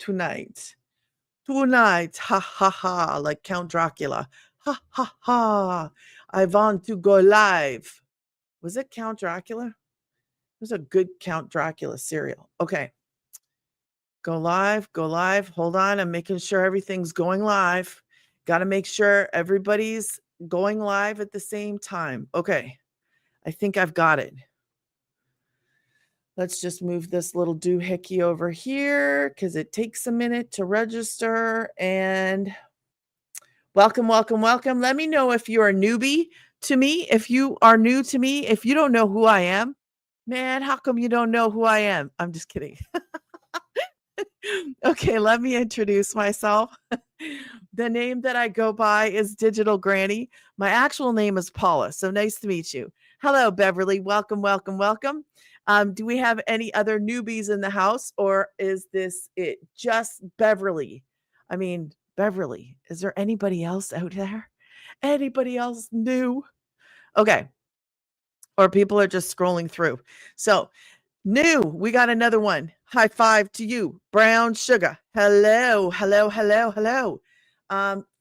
tonight. Tonight, ha ha ha, like Count Dracula. Ha ha ha. I want to go live. Was it Count Dracula? It was a good Count Dracula cereal. Okay. Go live, go live. Hold on. I'm making sure everything's going live. Got to make sure everybody's going live at the same time. Okay. I think I've got it. Let's just move this little doohickey over here because it takes a minute to register. And welcome, welcome, welcome. Let me know if you're a newbie to me. If you are new to me, if you don't know who I am, man, how come you don't know who I am? I'm just kidding. Okay, let me introduce myself. The name that I go by is Digital Granny. My actual name is Paula. So nice to meet you. Hello, Beverly. Welcome, welcome, welcome. Do we have any other newbies in the house, or is this it? Just Beverly. I mean, Beverly. Is there anybody else out there? Anybody else new? Okay. Or people are just scrolling through. So new, we got another one. High five to you, Brown Sugar. Hello, hello, hello, hello.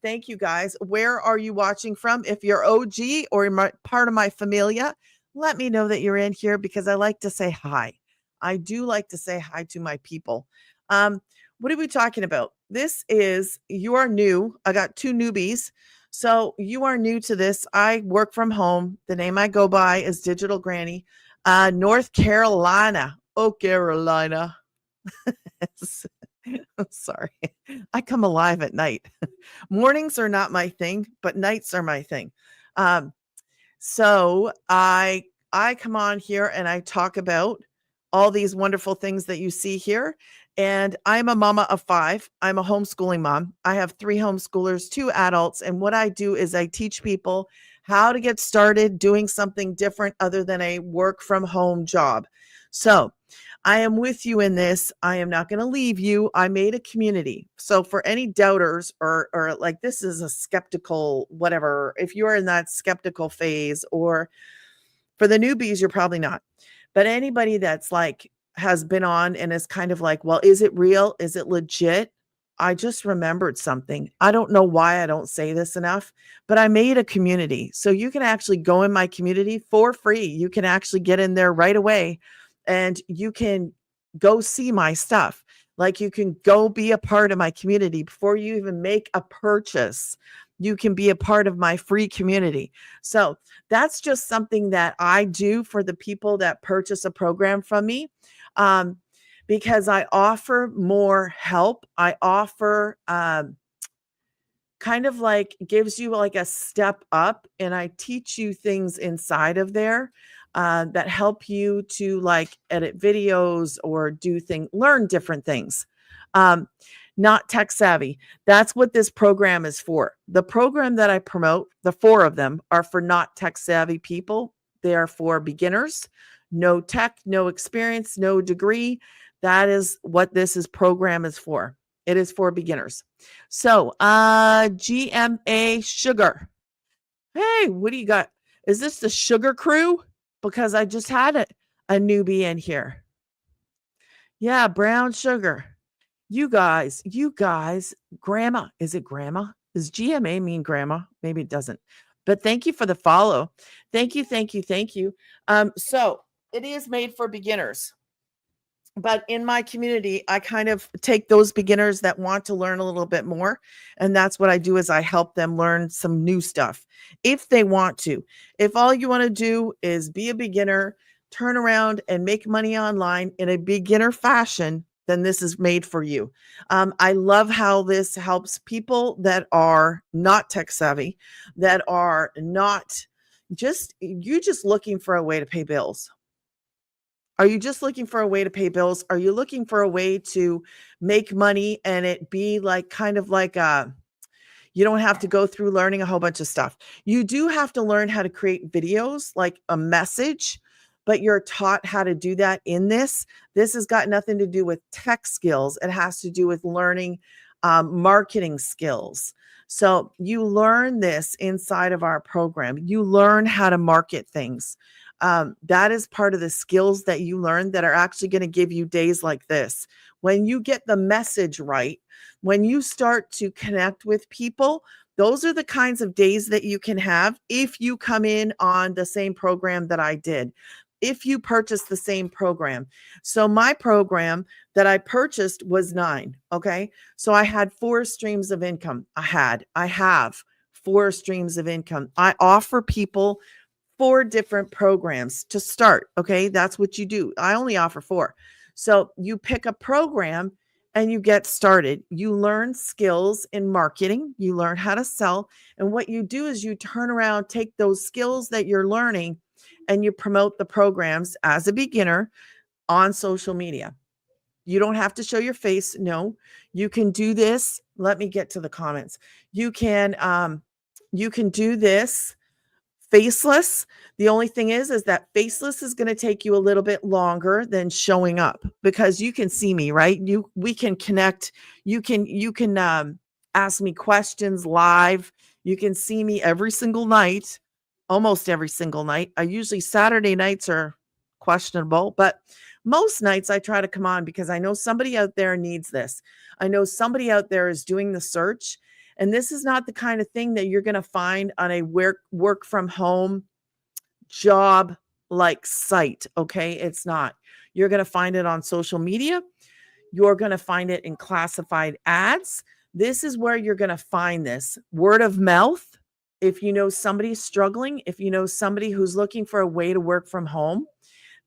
Thank you guys. Where are you watching from? If you're OG or part of my familia, let me know that you're in here because I like to say hi. I do like to say hi to my people. What are we talking about? This is, you are new. I got two newbies. So you are new to this. I work from home. The name I go by is Digital Granny. North Carolina. Oh, Carolina. I'm sorry. I come alive at night. Mornings are not my thing, but nights are my thing. So I come on here and I talk about all these wonderful things that you see here. And I'm a mama of 5. I'm a homeschooling mom. I have 3 homeschoolers, 2 adults. And what I do is I teach people how to get started doing something different other than a work from home job. So I am with you in this. I am not going to leave you. I made a community. So for any doubters or like this is a skeptical, whatever, if you're in that skeptical phase, or for the newbies, you're probably not. But anybody that's like has been on and is kind of like, well, is it real? Is it legit? I just remembered something. I don't know why I don't say this enough, but I made a community. So you can actually go in my community for free. You can actually get in there right away and you can go see my stuff. Like you can go be a part of my community before you even make a purchase. You can be a part of my free community. So that's just something that I do for the people that purchase a program from me. Because I offer more help. I offer kind of like gives you like a step up, and I teach you things inside of there that help you to like edit videos or learn different things. Not tech savvy. That's what this program is for. The program that I promote, the 4 of them are for not tech savvy people. They are for beginners, no tech, no experience, no degree. That is what program is for. It is for beginners. So, GMA Sugar. Hey, what do you got? Is this the Sugar Crew? Because I just had a newbie in here. Yeah, Brown Sugar. You guys, grandma. Is it grandma? Does GMA mean grandma? Maybe it doesn't. But thank you for the follow. Thank you, thank you, thank you. So it is made for beginners. But in my community, I kind of take those beginners that want to learn a little bit more. And that's what I do is I help them learn some new stuff if they want to. If all you want to do is be a beginner, turn around and make money online in a beginner fashion, then this is made for you. I love how this helps people that are not tech savvy, that are not just looking for a way to pay bills. Are you just looking for a way to pay bills? Are you looking for a way to make money and it be like kind of like you don't have to go through learning a whole bunch of stuff. You do have to learn how to create videos, like a message, but you're taught how to do that in this. This has got nothing to do with tech skills. It has to do with learning marketing skills. So you learn this inside of our program. You learn how to market things. That is part of the skills that you learn that are actually going to give you days like this when you get the message right, when you start to connect with people, those are the kinds of days that you can have if you come in on the same program that I did, if you purchase the same program. So my program that I purchased was 9. Okay. So I had 4 streams of income. I have 4 streams of income. I offer people 4 different programs to start. Okay. That's what you do. I only offer 4. So you pick a program and you get started. You learn skills in marketing, you learn how to sell. And what you do is you turn around, take those skills that you're learning, and you promote the programs as a beginner on social media. You don't have to show your face. No, you can do this. Let me get to the comments. You can do this faceless. The only thing is that faceless is going to take you a little bit longer than showing up, because you can see me, right? We can connect. You can ask me questions live. You can see me every single night, almost every single night. I usually Saturday nights are questionable, but most nights I try to come on because I know somebody out there needs this. I know somebody out there is doing the search, and this is not the kind of thing that you're going to find on a work from home job like site. Okay. It's not. You're going to find it on social media. You're going to find it in classified ads. This is where you're going to find this word of mouth. If you know somebody's struggling, if you know somebody who's looking for a way to work from home,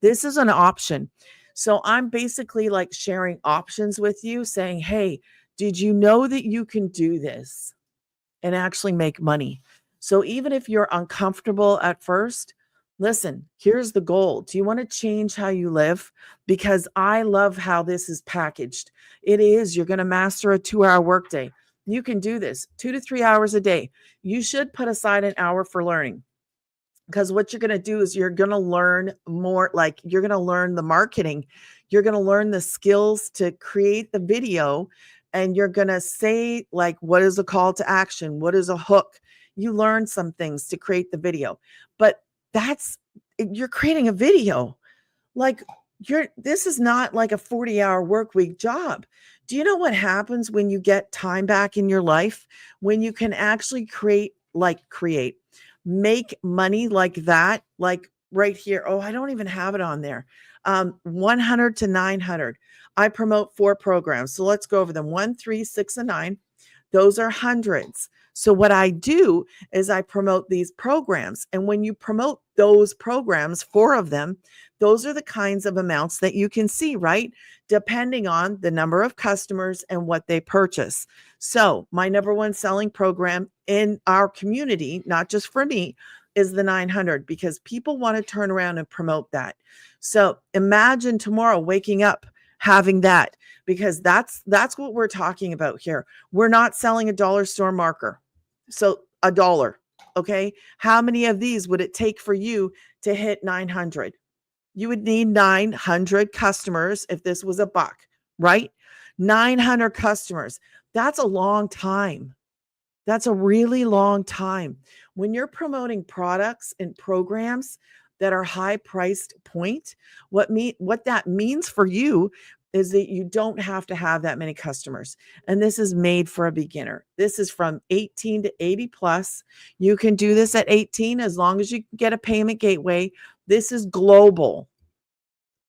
this is an option. So I'm basically like sharing options with you, saying, hey, did you know that you can do this and actually make money? So even if you're uncomfortable at first, listen, here's the goal. Do you want to change how you live? Because I love how this is packaged. It is, you're going to master a 2-hour workday. You can do this 2 to 3 hours a day. You should put aside an hour for learning, because what you're going to do is you're going to learn more. Like, you're going to learn the marketing, you're going to learn the skills to create the video, and you're going to say, like, what is a call to action, what is a hook. You learn some things to create the video, but you're creating a video. Like, this is not like a 40-hour work week job. Do you know what happens when you get time back in your life, when you can actually make money like that? Like right here. Oh, I don't even have it on there. 100 to 900. I promote 4 programs. So let's go over them. 1, 3, 6, and 9. Those are hundreds. So what I do is I promote these programs. And when you promote those programs, 4 of them, those are the kinds of amounts that you can see, right? Depending on the number of customers and what they purchase. So my number 1 selling program in our community, not just for me, is the 900, because people want to turn around and promote that. So imagine tomorrow waking up having that, because that's what we're talking about here. We're not selling a dollar store marker. So $1. Okay. How many of these would it take for you to hit 900? You would need 900 customers if this was $1, right? 900 customers. That's a long time. That's a really long time. When you're promoting products and programs that are high priced point, what that means for you is that you don't have to have that many customers. And this is made for a beginner. This is from 18 to 80 plus. You can do this at 18 as long as you get a payment gateway. This is global.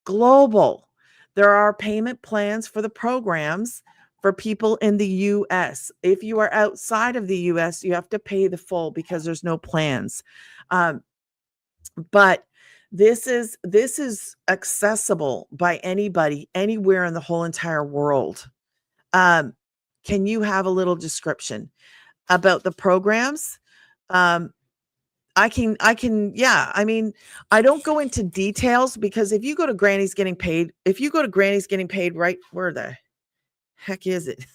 Global. There are payment plans for the programs for people in the US. If you are outside of the US, you have to pay the full because there's no plans. But this is accessible by anybody, anywhere in the whole entire world. Can you have a little description about the programs? I can, yeah. I mean, I don't go into details, because if you go to Granny's Getting Paid, right, where the heck is it?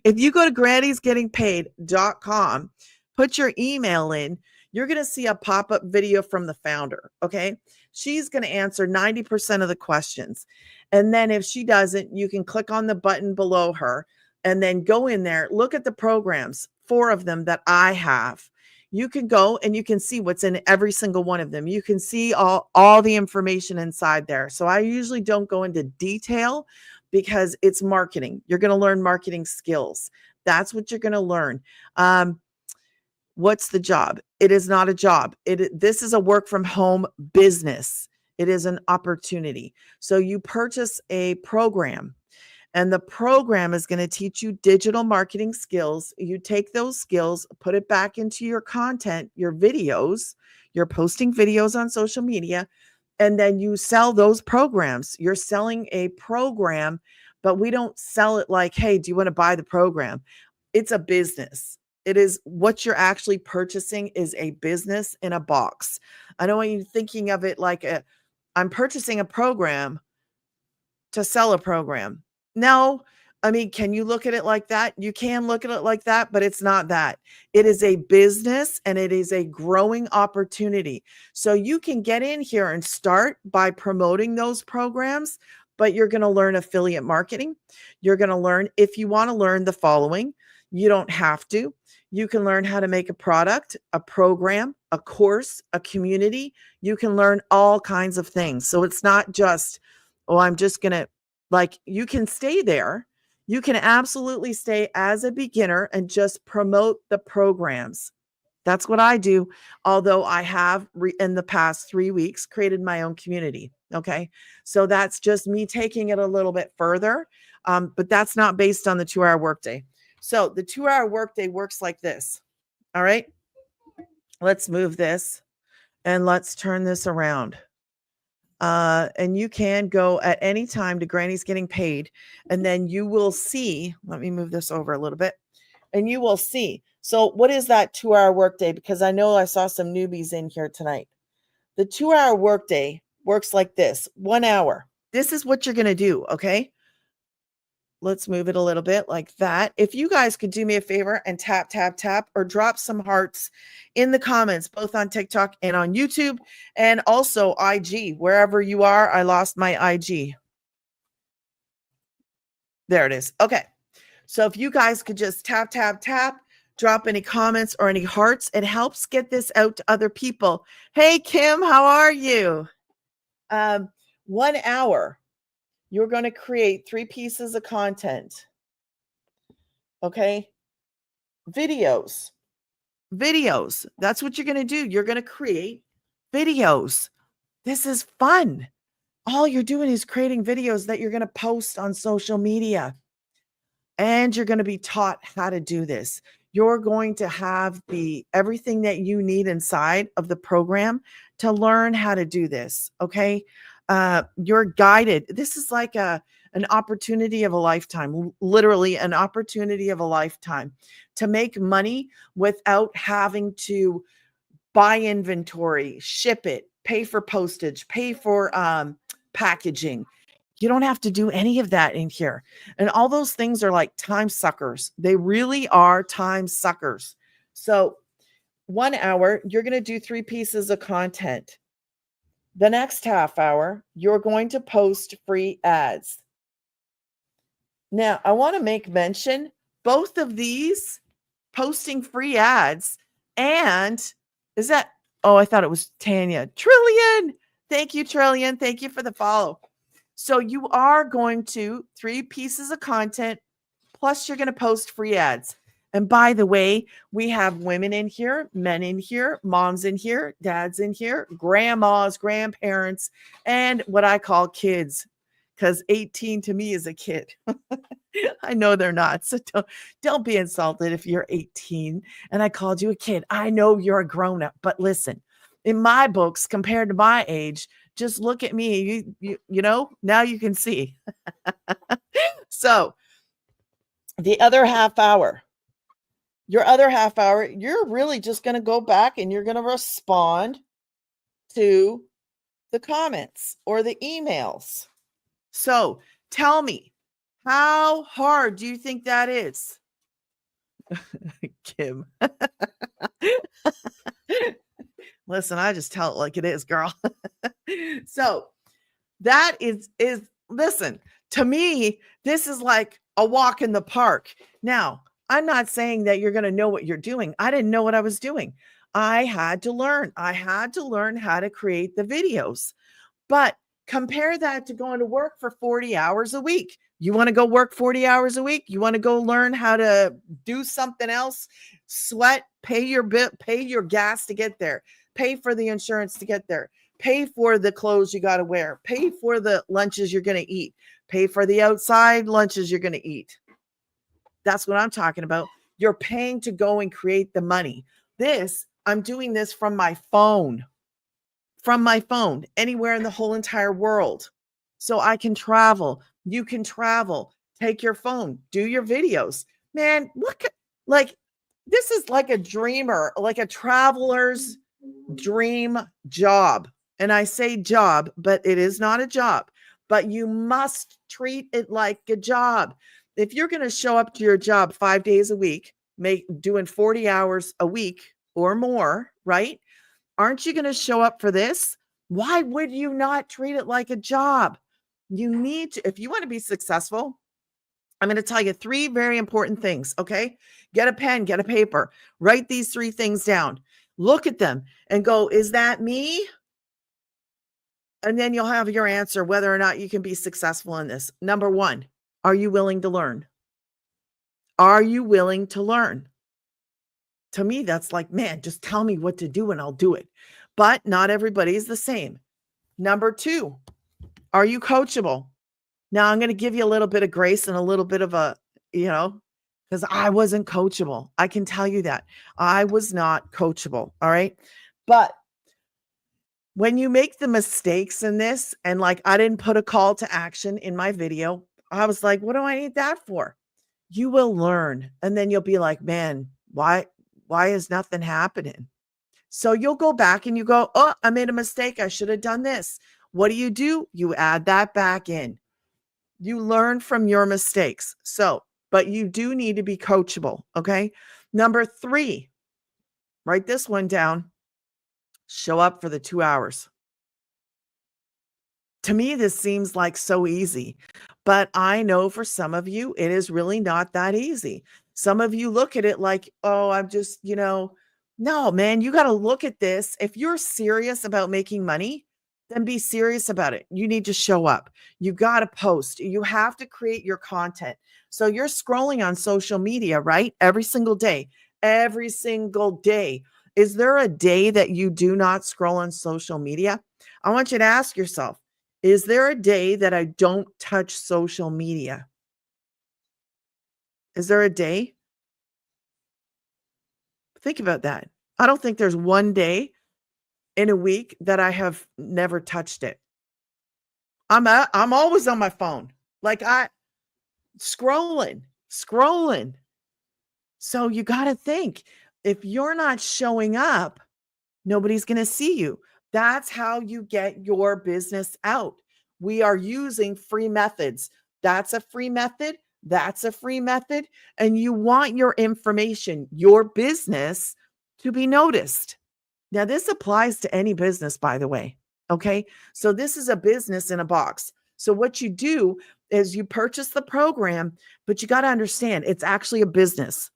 If you go to granny'sgettingpaid.com, put your email in, you're going to see a pop-up video from the founder. Okay. She's going to answer 90% of the questions. And then if she doesn't, you can click on the button below her and then go in there, look at the programs, 4 of them that I have. You can go and you can see what's in every single one of them. You can see all the information inside there. So I usually don't go into detail, because it's marketing. You're going to learn marketing skills. That's what you're going to learn. What's the job? It is not a job. This is a work from home business. It is an opportunity. So you purchase a program, and the program is going to teach you digital marketing skills. You take those skills, put it back into your content, your videos. You're posting videos on social media, and then you sell those programs. You're selling a program, but we don't sell it like, hey, do you want to buy the program? It's a business. It is what you're actually purchasing is a business in a box. I don't want you thinking of it like I'm purchasing a program to sell a program. No, I mean, can you look at it like that? You can look at it like that, but it's not that. It is a business and it is a growing opportunity. So you can get in here and start by promoting those programs, but you're going to learn affiliate marketing. You're going to learn, if you want to learn the following, you don't have to. You can learn how to make a product, a program, a course, a community. You can learn all kinds of things. So it's not just, oh, I'm just going to, like, you can stay there. You can absolutely stay as a beginner and just promote the programs. That's what I do. Although I have in the past 3 weeks created my own community. Okay. So that's just me taking it a little bit further. But that's not based on the 2-hour workday. So the 2-hour workday works like this. All right. Let's move this and let's turn this around. And you can go at any time to Granny's Getting Paid, and then you will see, let me move this over a little bit, and you will see. So what is that 2-hour workday? Because I know I saw some newbies in here tonight. The 2-hour workday works like this: 1 hour. This is what you're going to do. Okay. Let's move it a little bit like that. If you guys could do me a favor and tap, tap, tap, or drop some hearts in the comments, both on TikTok and on YouTube, and also IG, wherever you are. I lost my IG. There it is. Okay. So if you guys could just tap, tap, tap, drop any comments or any hearts, it helps get this out to other people. Hey, Kim, how are you? 1 hour. You're going to create 3 pieces of content. Okay. Videos. That's what you're going to do. You're going to create videos. This is fun. All you're doing is creating videos that you're going to post on social media. And you're going to be taught how to do this. You're going to have everything that you need inside of the program to learn how to do this. Okay. You're guided. This is like an opportunity of a lifetime, literally an opportunity of a lifetime to make money without having to buy inventory, ship it, pay for postage, pay for packaging. You don't have to do any of that in here. And all those things are like time suckers. They really are time suckers. So 1 hour, you're going to do 3 pieces of content. The next half hour, you're going to post free ads. Now, I want to make mention, both of these, posting free ads, and is that, oh, I thought it was Tanya. Trillion. Thank you, Trillion. Thank you for the follow. So you are going to 3 pieces of content, plus you're going to post free ads. And by the way, we have women in here, men in here, moms in here, dads in here, grandmas, grandparents, and what I call kids, because 18 to me is a kid. I know they're not. So don't be insulted if you're 18 and I called you a kid. I know you're a grown up, but listen, in my books, compared to my age, just look at me. You know, now you can see. So the other half hour, your other half hour, you're really just going to go back and you're going to respond to the comments or the emails. So tell me, how hard do you think that is? Kim. Listen, I just tell it like it is, girl. So that is listen, to me, this is like a walk in the park. Now, I'm not saying that you're going to know what you're doing. I didn't know what I was doing. I had to learn. I had to learn how to create the videos. But compare that to going to work for 40 hours a week. You want to go work 40 hours a week? You want to go learn how to do something else? Sweat, pay your bill, pay your gas to get there, pay for the insurance to get there, pay for the clothes you got to wear, pay for the lunches you're going to eat, pay for the outside lunches you're going to eat. That's what I'm talking about. You're paying to go and create the money. I'm doing this from my phone, anywhere in the whole entire world. So I can travel. You can travel. Take your phone, do your videos. Man, look, like this is like a dreamer, like a traveler's dream job. And I say job, but it is not a job, but you must treat it like a job. If you're going to show up to your job 5 days a week, doing 40 hours a week or more, right? Aren't you going to show up for this? Why would you not treat it like a job? You need to, if you want to be successful, I'm going to tell you 3 very important things. Okay. Get a pen, get a paper, write these 3 things down, look at them and go, is that me? And then you'll have your answer whether or not you can be successful in this. Number 1, are you willing to learn? Are you willing to learn? To me, that's like, man, just tell me what to do and I'll do it. But not everybody is the same. Number 2, are you coachable? Now I'm going to give you a little bit of grace and a little bit of because I wasn't coachable. I can tell you that. I was not coachable. All right. But when you make the mistakes in this, and like I didn't put a call to action in my video, I was like, what do I need that for? You will learn. And then you'll be like, man, why is nothing happening? So you'll go back and you go, oh, I made a mistake. I should have done this. What do? You add that back in. You learn from your mistakes. But you do need to be coachable. Okay. Number 3, write this one down. Show up for the 2 hours. To me, this seems like so easy, but I know for some of you, it is really not that easy. Some of you look at it like, oh, I'm just, no, man, you got to look at this. If you're serious about making money, then be serious about it. You need to show up. You got to post. You have to create your content. So you're scrolling on social media, right? Every single day. Every single day. Is there a day that you do not scroll on social media? I want you to ask yourself, is there a day that I don't touch social media? Is there a day? Think about that. I don't think there's one day in a week that I have never touched it. I'm always on my phone. Like scrolling. So you got to think, if you're not showing up, nobody's going to see you. That's how you get your business out. We are using free methods. That's a free method. That's a free method. And you want your information, your business, to be noticed. Now, this applies to any business, by the way. Okay. So this is a business in a box. So what you do is you purchase the program, but you got to understand it's actually a business.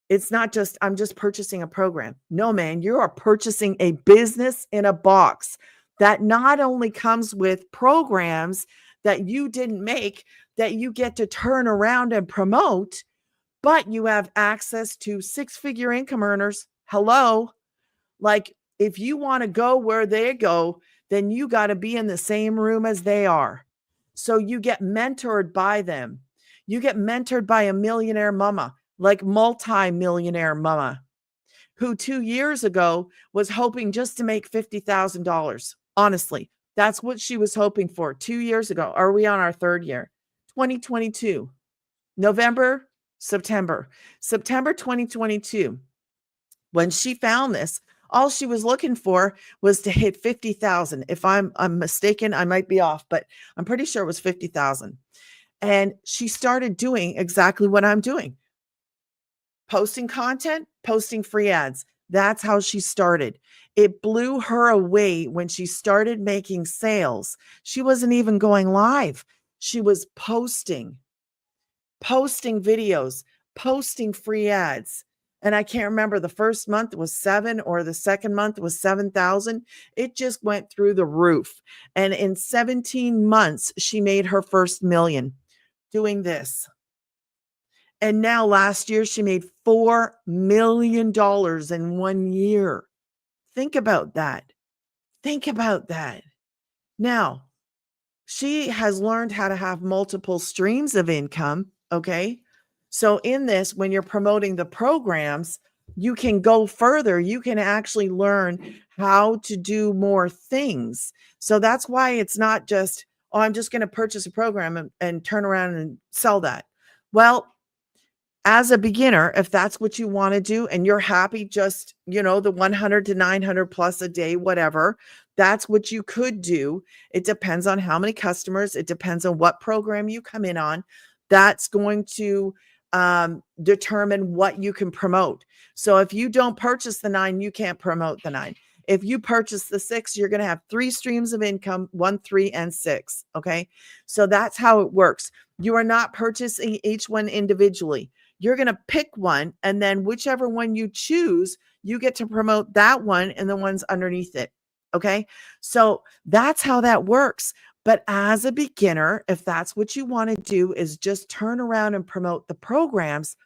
It's not just, I'm just purchasing a program. No, man, you are purchasing a business in a box that not only comes with programs that you didn't make that you get to turn around and promote, but you have access to 6-figure income earners. Hello. Like if you want to go where they go, then you got to be in the same room as they are. So you get mentored by them. You get mentored by a millionaire mama, like multi-millionaire mama, who 2 years ago was hoping just to make $50,000. Honestly, that's what she was hoping for 2 years ago. Are we on our 3rd year? 2022, September 2022. When she found this, all she was looking for was to hit 50,000. If I'm mistaken, I might be off, but I'm pretty sure it was 50,000. And she started doing exactly what I'm doing. Posting content, posting free ads. That's how she started. It blew her away when she started making sales. She wasn't even going live. She was posting videos, posting free ads. And I can't remember, the first month was 7 or the second month was 7,000. It just went through the roof. And in 17 months, she made her first million. doing this. And now last year she made $4 million in 1 year. Think about that. Think about that. Now, she has learned how to have multiple streams of income. Okay. So, in this, when you're promoting the programs, you can go further. You can actually learn how to do more things. So, that's why it's not just, oh, I'm just going to purchase a program and turn around and sell that. Well, as a beginner, if that's what you want to do and you're happy just, the 100 to 900 plus a day, whatever, that's what you could do. It depends on how many customers, it depends on what program you come in on. That's going to determine what you can promote. So if you don't purchase the 9, you can't promote the 9. If you purchase the 6, you're going to have 3 streams of income, 1, 3, and 6. Okay. So that's how it works. You are not purchasing each one individually. You're going to pick one, and then whichever one you choose, you get to promote that one and the ones underneath it. Okay. So that's how that works. But as a beginner, if that's what you want to do, is just turn around and promote the programs,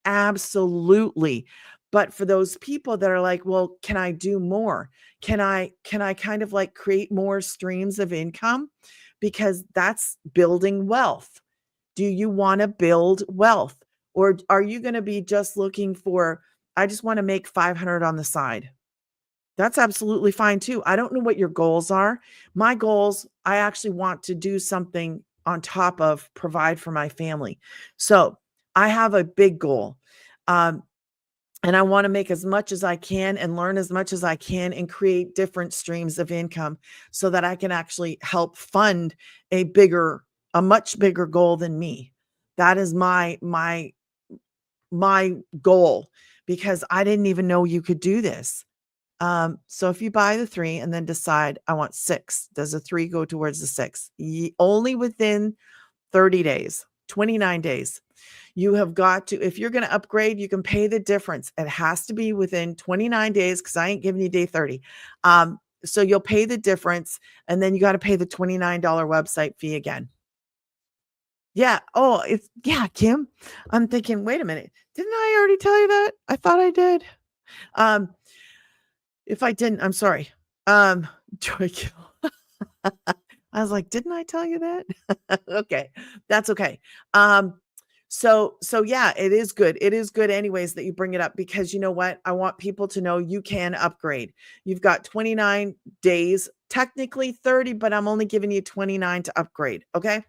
absolutely. But for those people that are like, well, can I do more? Can I kind of like create more streams of income? Because that's building wealth. Do you want to build wealth? Or are you going to be just looking for, I just want to make 500 on the side? That's absolutely fine too. I don't know what your goals are. My goals, I actually want to do something on top of provide for my family. So I have a big goal. Um, and I want to make as much as I can and learn as much as I can and create different streams of income so that I can actually help fund a much bigger goal than me. That is my goal, because I didn't even know you could do this. So if you buy the 3 and then decide I want 6, does the 3 go towards the 6? Only within 30 days, 29 days. You have got to, if you're going to upgrade, you can pay the difference. It has to be within 29 days because I ain't giving you day 30. So you'll pay the difference, and then you got to pay the $29 website fee again. Yeah. Oh, yeah, Kim. I'm thinking, wait a minute. Didn't I already tell you that? I thought I did. Um, if I didn't, I'm sorry. Joy Kill. I was like, didn't I tell you that? Okay. That's okay. So yeah, it is good. It is good anyways that you bring it up, because you know what? I want people to know you can upgrade. You've got 29 days, technically 30, but I'm only giving you 29 to upgrade. Okay.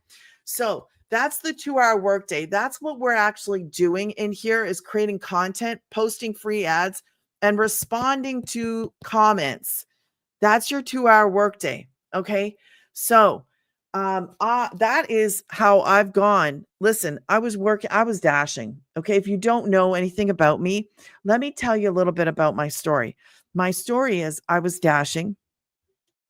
So that's the 2-hour workday. That's what we're actually doing in here, is creating content, posting free ads, and responding to comments. That's your 2-hour workday. Okay. So that is how I've gone. Listen, I was dashing. Okay. If you don't know anything about me, let me tell you a little bit about my story. My story is I was dashing.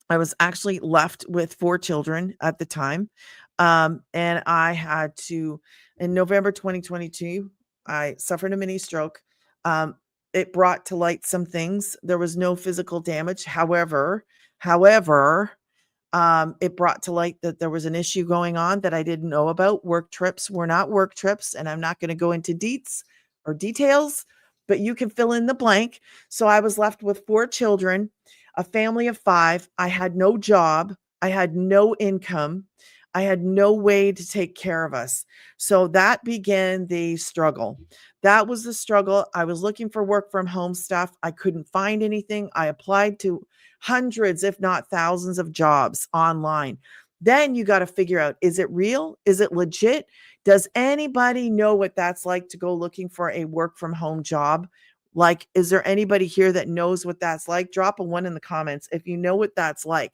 I was actually left with 4 children at the time. And I had to, in November 2022, I suffered a mini stroke. Um, it brought to light some things. There was no physical damage. However, it brought to light that there was an issue going on that I didn't know about. Work trips were not work trips, and I'm not going to go into details, but you can fill in the blank. So I was left with 4 children, a family of 5. I had no job. I had no income. I had no way to take care of us. So that began the struggle. That was the struggle. I was looking for work from home stuff. I couldn't find anything. I applied to hundreds, if not thousands, of jobs online. Then you got to figure out, is it real? Is it legit? Does anybody know what that's like to go looking for a work from home job? Like, is there anybody here that knows what that's like? Drop a 1 in the comments if you know what that's like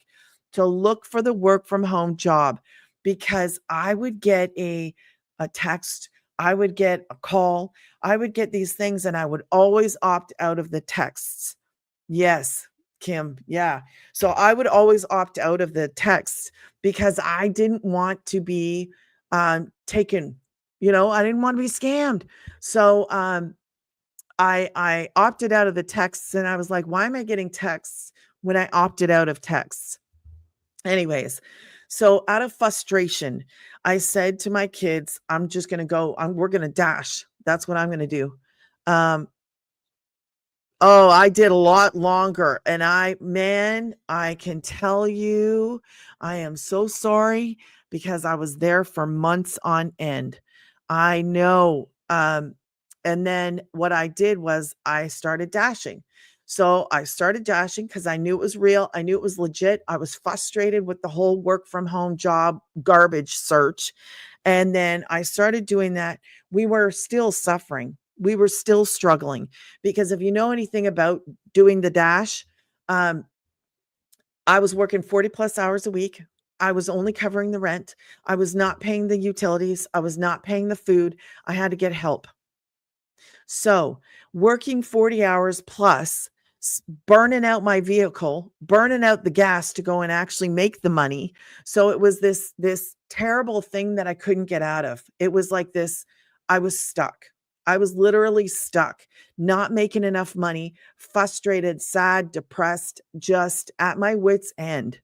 to look for the work from home job, because I would get a text, I would get a call, I would get these things, and I would always opt out of the texts. Yes, Kim. Yeah. So I would always opt out of the texts because I didn't want to be taken, I didn't want to be scammed. So I opted out of the texts, and I was like, why am I getting texts when I opted out of texts? Anyways, so out of frustration, I said to my kids, I'm just going to go, we're going to dash. That's what I'm going to do. Um, Oh, I did a lot longer, and I can tell you, I am so sorry because I was there for months on end. I know, and then what I did was I started dashing. So I started dashing because I knew it was real. I knew it was legit. I was frustrated with the whole work from home job garbage search. And then I started doing that. We were still suffering. We were still struggling because if you know anything about doing the dash, um, I was working 40 plus hours a week. I was only covering the rent. I was not paying the utilities. I was not paying the food. I had to get help. So, working 40 hours plus, burning out my vehicle, burning out the gas to go and actually make the money. So it was this terrible thing that I couldn't get out of. It was like this, I was stuck. I was literally stuck, not making enough money, frustrated, sad, depressed, just at my wits' end.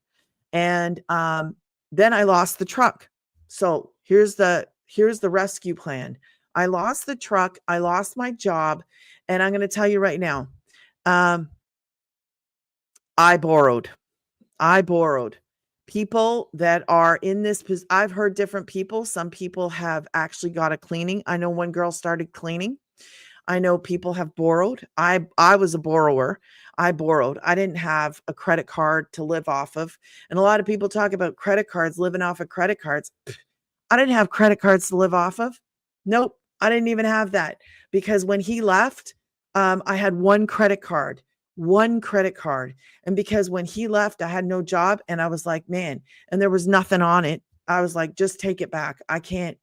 And then I lost the truck. So here's the rescue plan. I lost the truck, I lost my job, and I'm going to tell you right now, um, I borrowed. I borrowed. People that are in this, I've heard different people. Some people have actually got a cleaning. I know one girl started cleaning. I know people have borrowed. I was a borrower. I borrowed. I didn't have a credit card to live off of. And a lot of people talk about credit cards, living off of credit cards. I didn't have credit cards to live off of. Nope, I didn't even have that because when he left, I had one credit card. And because when he left, I had no job and I was like, man, and there was nothing on it. I was like, just take it back. I can't,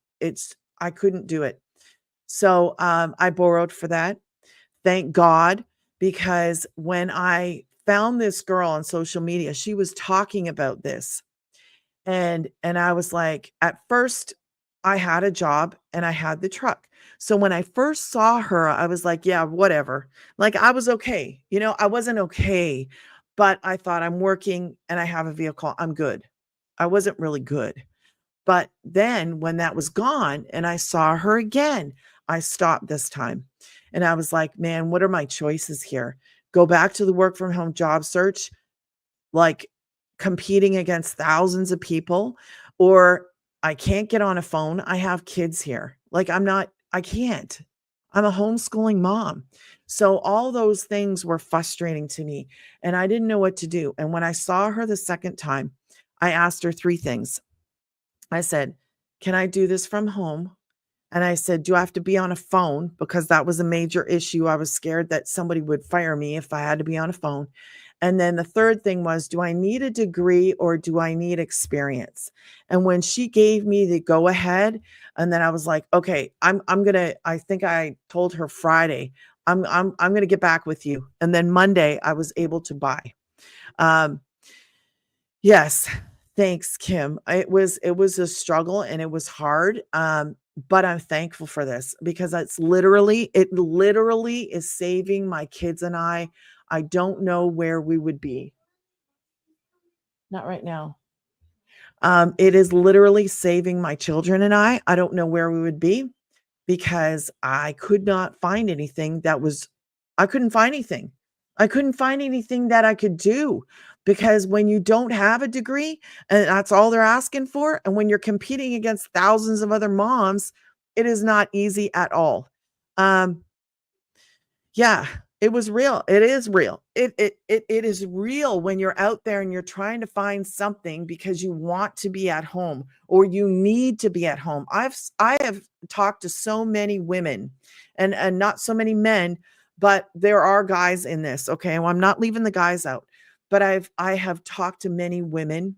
I couldn't do it. So I borrowed for that. Thank God, because when I found this girl on social media, she was talking about this. And I was like, at first, I had a job and I had the truck. So when I first saw her, I was like, yeah, whatever. Like I was okay. I wasn't okay, but I thought I'm working and I have a vehicle. I'm good. I wasn't really good. But then when that was gone and I saw her again, I stopped this time. And I was like, man, what are my choices here? Go back to the work from home job search, like competing against thousands of people, or I can't get on a phone. I have kids here. Like I can't. I'm a homeschooling mom. So all those things were frustrating to me and I didn't know what to do. And when I saw her the second time, I asked her three things. I said, "Can I do this from home?" And I said, "Do I have to be on a phone?" Because that was a major issue. I was scared that somebody would fire me if I had to be on a phone. And then the third thing was, do I need a degree or do I need experience? And when she gave me the go ahead, and then I was like, okay, I'm gonna, I think I told her Friday, I'm gonna get back with you. And then Monday I was able to buy. Um, Yes. Thanks, Kim. It was a struggle and it was hard. But I'm thankful for this because it literally is saving my kids and I. I don't know where we would be. Not right now. It is literally saving my children and I. I don't know where we would be because I could not find anything I couldn't find anything. I couldn't find anything that I could do because when you don't have a degree and that's all they're asking for, and when you're competing against thousands of other moms, it is not easy at all. Um, yeah, it was real. It is real. It is real when you're out there and you're trying to find something because you want to be at home or you need to be at home. I have talked to so many women and not so many men, but there are guys in this. Okay. Well, I'm not leaving the guys out, but I have talked to many women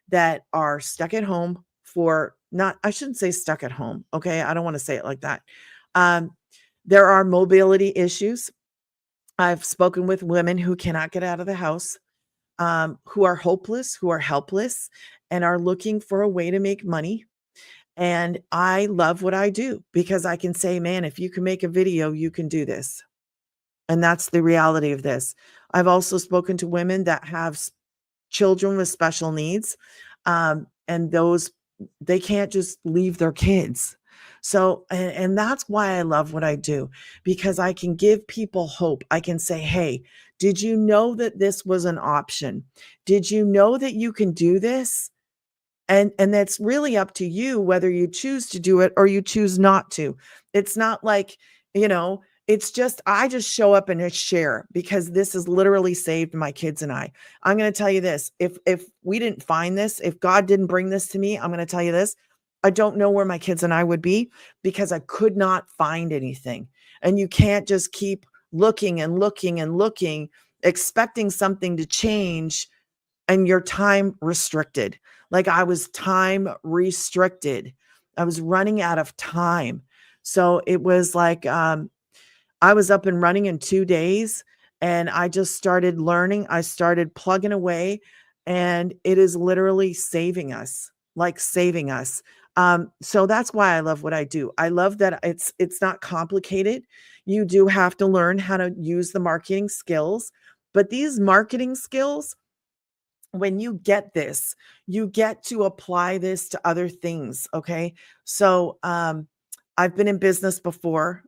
that are stuck at home for not, I shouldn't say stuck at home. Okay. I don't want to say it like that. Um, there are mobility issues. I've spoken with women who cannot get out of the house, who are hopeless, who are helpless, and are looking for a way to make money. And I love what I do because I can say, man, if you can make a video, you can do this. And that's the reality of this. I've also spoken to women that have children with special needs. And those they can't just leave their kids. So, and that's why I love what I do, because I can give people hope. I can say, hey, did you know that this was an option? Did you know that you can do this? And that's really up to you whether you choose to do it or you choose not to. It's not like, it's just I just show up and just share, because this has literally saved my kids and I. I'm going to tell you this. If we didn't find this, if God didn't bring this to me, I'm going to tell you this. I don't know where my kids and I would be, because I could not find anything. And you can't just keep looking and looking and looking, expecting something to change, and you're time restricted. Like, I was time restricted. I was running out of time. So it was like, I was up and running in 2 days, and I just started learning. I started plugging away, and it is literally saving us, like saving us. So that's why I love what I do. I love that it's not complicated. You do have to learn how to use the marketing skills, but these marketing skills, when you get this, you get to apply this to other things. Okay. So, I've been in business before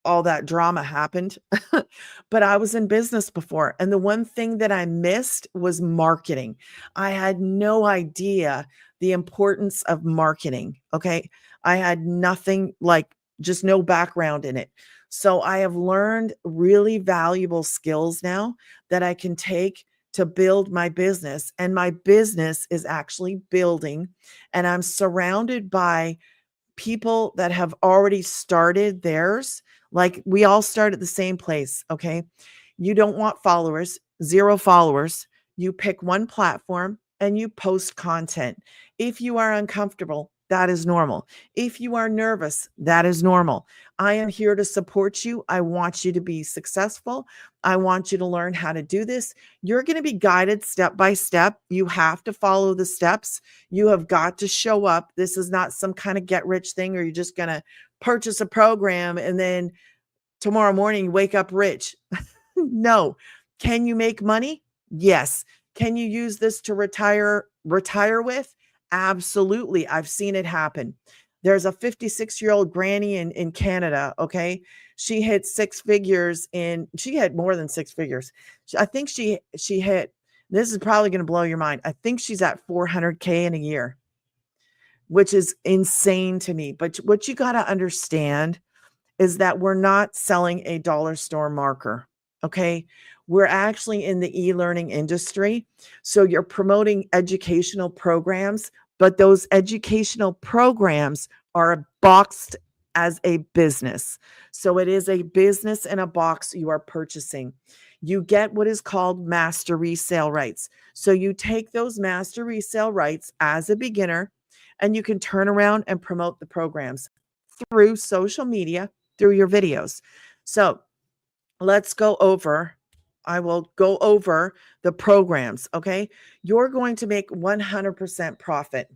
all that drama happened, but I was in business before. And the one thing that I missed was marketing. I had no idea the importance of marketing. Okay. I had nothing, like, just no background in it. So I have learned really valuable skills now that I can take to build my business. And my business is actually building, and I'm surrounded by people that have already started theirs. Like, we all start at the same place. Okay. You don't want followers, 0 followers. You pick one platform and you post content. If you are uncomfortable, that is normal. If you are nervous, that is normal. I am here to support you. I want you to be successful. I want you to learn how to do this. You're going to be guided step by step. You have to follow the steps. You have got to show up. This is not some kind of get rich thing, or you're just going to purchase a program and then tomorrow morning you wake up rich. No. Can you make money? Yes. Can you use this to retire with? Absolutely. I've seen it happen. There's a 56-year-old granny in Canada. Okay. She hit six figures she had more than six figures. I think she hit, this is probably going to blow your mind. I think she's at 400K in a year, which is insane to me. But what you got to understand is that we're not selling a dollar store marker. Okay. We're actually in the e-learning industry. So you're promoting educational programs, but those educational programs are boxed as a business. So it is a business in a box you are purchasing. You get what is called master resale rights. So you take those master resale rights as a beginner, and you can turn around and promote the programs through social media, through your videos. So let's go over. I will go over the programs. Okay. You're going to make 100% profit,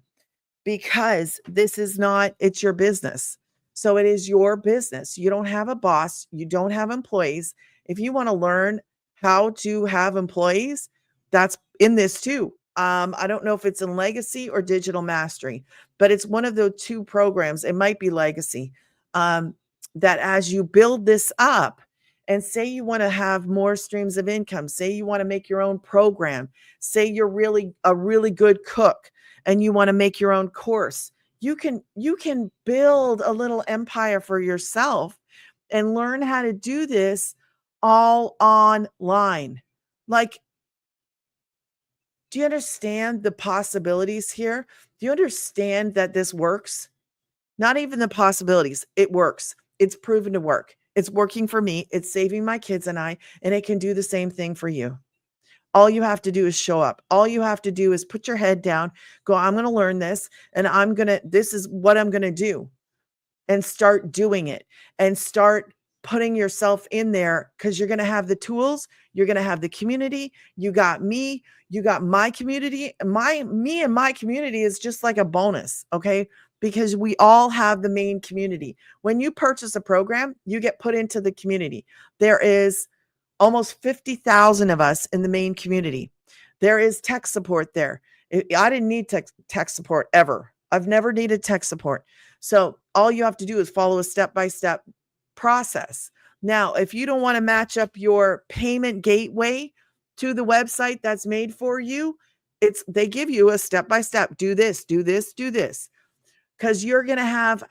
because this is not, it's your business. So it is your business. You don't have a boss. You don't have employees. If you want to learn how to have employees, that's in this too. I don't know if it's in Legacy or Digital Mastery, but it's one of the two programs. It might be Legacy. That as you build this up, and say you want to have more streams of income, say you want to make your own program, say you're really a really good cook and you want to make your own course, you can build a little empire for yourself and learn how to do this all online. Like, do you understand the possibilities here? Do you understand that this works? Not even the possibilities. It works. It's proven to work. It's working for me. It's saving my kids and I, and it can do the same thing for you. All you have to do is show up. All you have to do is put your head down, go, I'm going to learn this, and this is what I'm going to do, and start doing it, and start putting yourself in there, because you're going to have the tools. You're going to have the community. You got me. You got my community. Me and my community is just like a bonus. Okay. Because we all have the main community. When you purchase a program, you get put into the community. There is almost 50,000 of us in the main community. There is tech support there. I didn't need tech support ever. I've never needed tech support. So all you have to do is follow a step-by-step process. Now, if you don't want to match up your payment gateway to the website that's made for you, they give you a step-by-step. Do this, do this, do this. Because you're going to have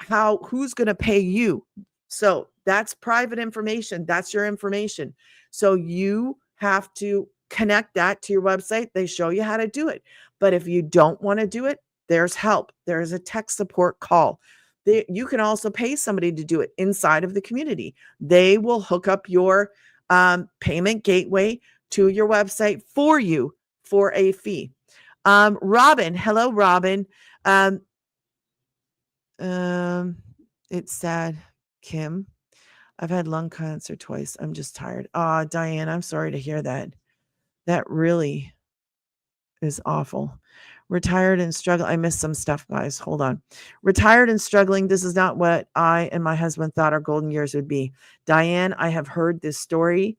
who's going to pay you. So that's private information. That's your information. So you have to connect that to your website. They show you how to do it. But if you don't want to do it, there's help. There's a tech support call. You can also pay somebody to do it inside of the community. They will hook up your payment gateway to your website for you for a fee. Robin, hello, Robin. It's sad, Kim. I've had lung cancer twice. I'm just tired. Diane, I'm sorry to hear that. That really is awful. Retired and struggling. I missed some stuff, guys. Hold on. Retired and struggling. This is not what I and my husband thought our golden years would be. Diane, I have heard this story,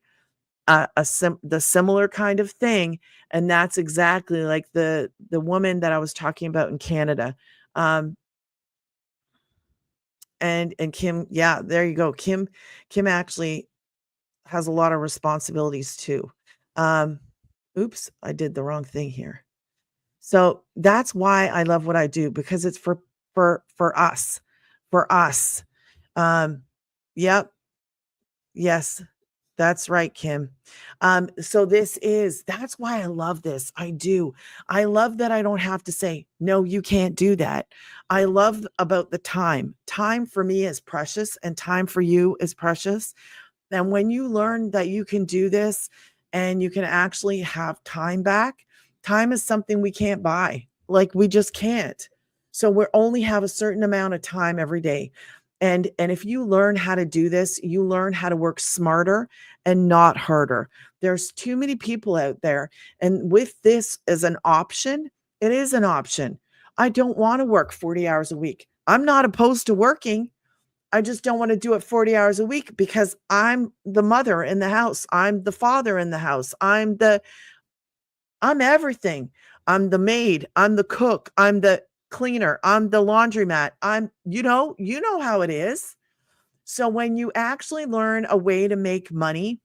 the similar kind of thing, and that's exactly like the woman that I was talking about in Canada. And Kim, yeah, there you go. Kim actually has a lot of responsibilities too. Oops, I did the wrong thing here. So that's why I love what I do, because it's for us, for us. Yep. Yes, that's right, Kim. So that's why I love this. I do. I love that I don't have to say, no, you can't do that. I love about the time. Time for me is precious, and time for you is precious. And when you learn that you can do this and you can actually have time back, time is something we can't buy. Like, we just can't. So we only have a certain amount of time every day. And if you learn how to do this, you learn how to work smarter and not harder. There's too many people out there. And with this as an option, it is an option. I don't want to work 40 hours a week. I'm not opposed to working. I just don't want to do it 40 hours a week because I'm the mother in the house. I'm the father in the house. I'm everything. I'm the maid. I'm the cook. I'm the cleaner. I'm the laundromat. you know how it is. So when you actually learn a way to make money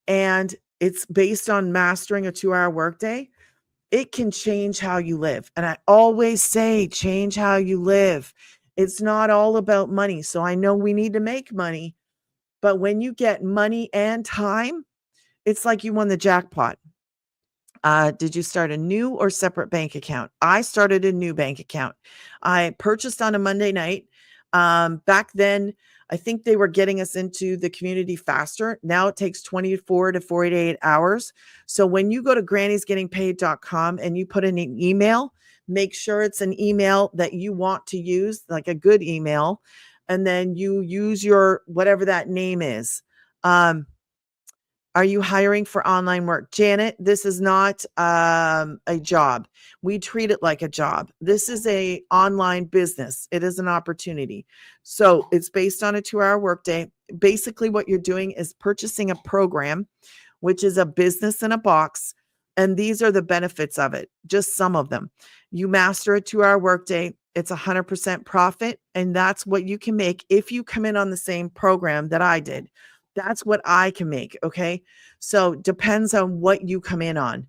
and it's based on mastering a 2-hour workday, it can change how you live. And I always say, change how you live. It's not all about money. So I know we need to make money, but when you get money and time, it's like you won the jackpot. Did you start a new or separate bank account? I started a new bank account. I purchased on a Monday night. Back then, I think they were getting us into the community faster. Now it takes 24 to 48 hours. So when you go to grannysgettingpaid.com and you put in an email, make sure it's an email that you want to use, like a good email, and then you use your whatever that name is. Are you hiring for online work? Janet, this is not a job. We treat it like a job. This is a online business. It is an opportunity. So it's based on a 2-hour workday. Basically, what you're doing is purchasing a program, which is a business in a box. And these are the benefits of it, just some of them. You master a 2-hour workday. It's 100% profit. And that's what you can make if you come in on the same program that I did. That's what I can make. Okay. So depends on what you come in on.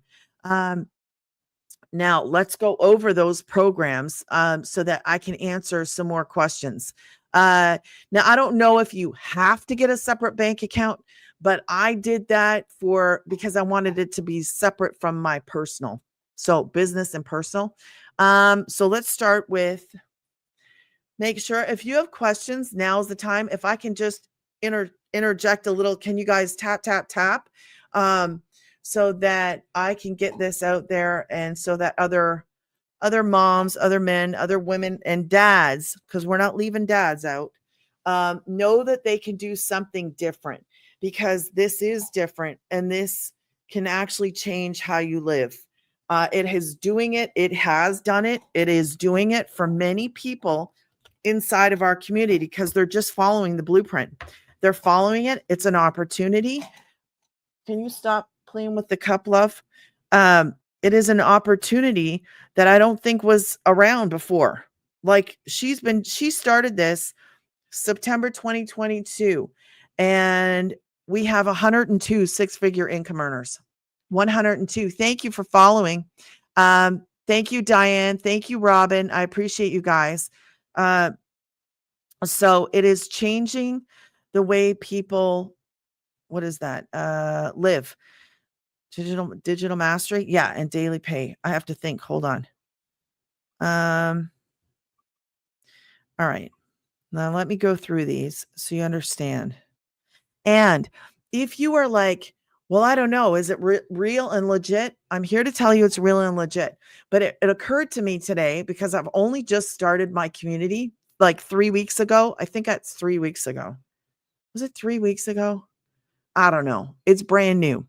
Now let's go over those programs so that I can answer some more questions. Now I don't know if you have to get a separate bank account, but I did that because I wanted it to be separate from my personal. So business and personal. So let's start with, make sure if you have questions, now's the time. If I can just interject a little, can you guys tap so that I can get this out there, and so that other moms, other men, other women, and dads, because we're not leaving dads out, know that they can do something different, because this is different and this can actually change how you live. It has done it. It is doing it for many people inside of our community because they're just following the blueprint. They're following it. It's an opportunity. Can you stop playing with the cup, love? It is an opportunity that I don't think was around before. Like she started this September 2022, and we have 102 six-figure income earners. 102. Thank you for following. Thank you, Diane. Thank you, Robin. I appreciate you guys. Uh, so it is changing the way people, what is that? Live. Digital mastery. Yeah, and daily pay. I have to think. Hold on. Um, all right. Now let me go through these so you understand. And if you are like, well, I don't know, is it real and legit? I'm here to tell you it's real and legit. But it occurred to me today because I've only just started my community like 3 weeks ago. I think that's 3 weeks ago. Was it 3 weeks ago? I don't know. It's brand new.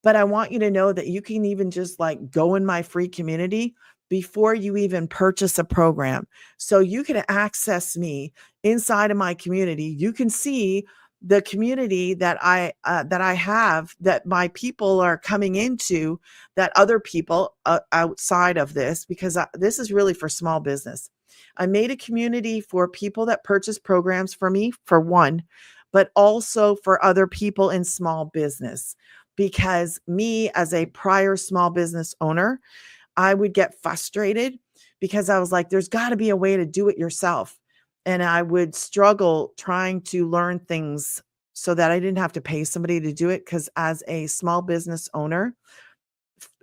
But I want you to know that you can even just like go in my free community before you even purchase a program. So you can access me inside of my community. You can see the community that I have, that my people are coming into, that other people outside of this, because this is really for small business. I made a community for people that purchase programs for me, for one, but also for other people in small business, because me as a prior small business owner, I would get frustrated because I was like, there's got to be a way to do it yourself. And I would struggle trying to learn things so that I didn't have to pay somebody to do it. Because as a small business owner,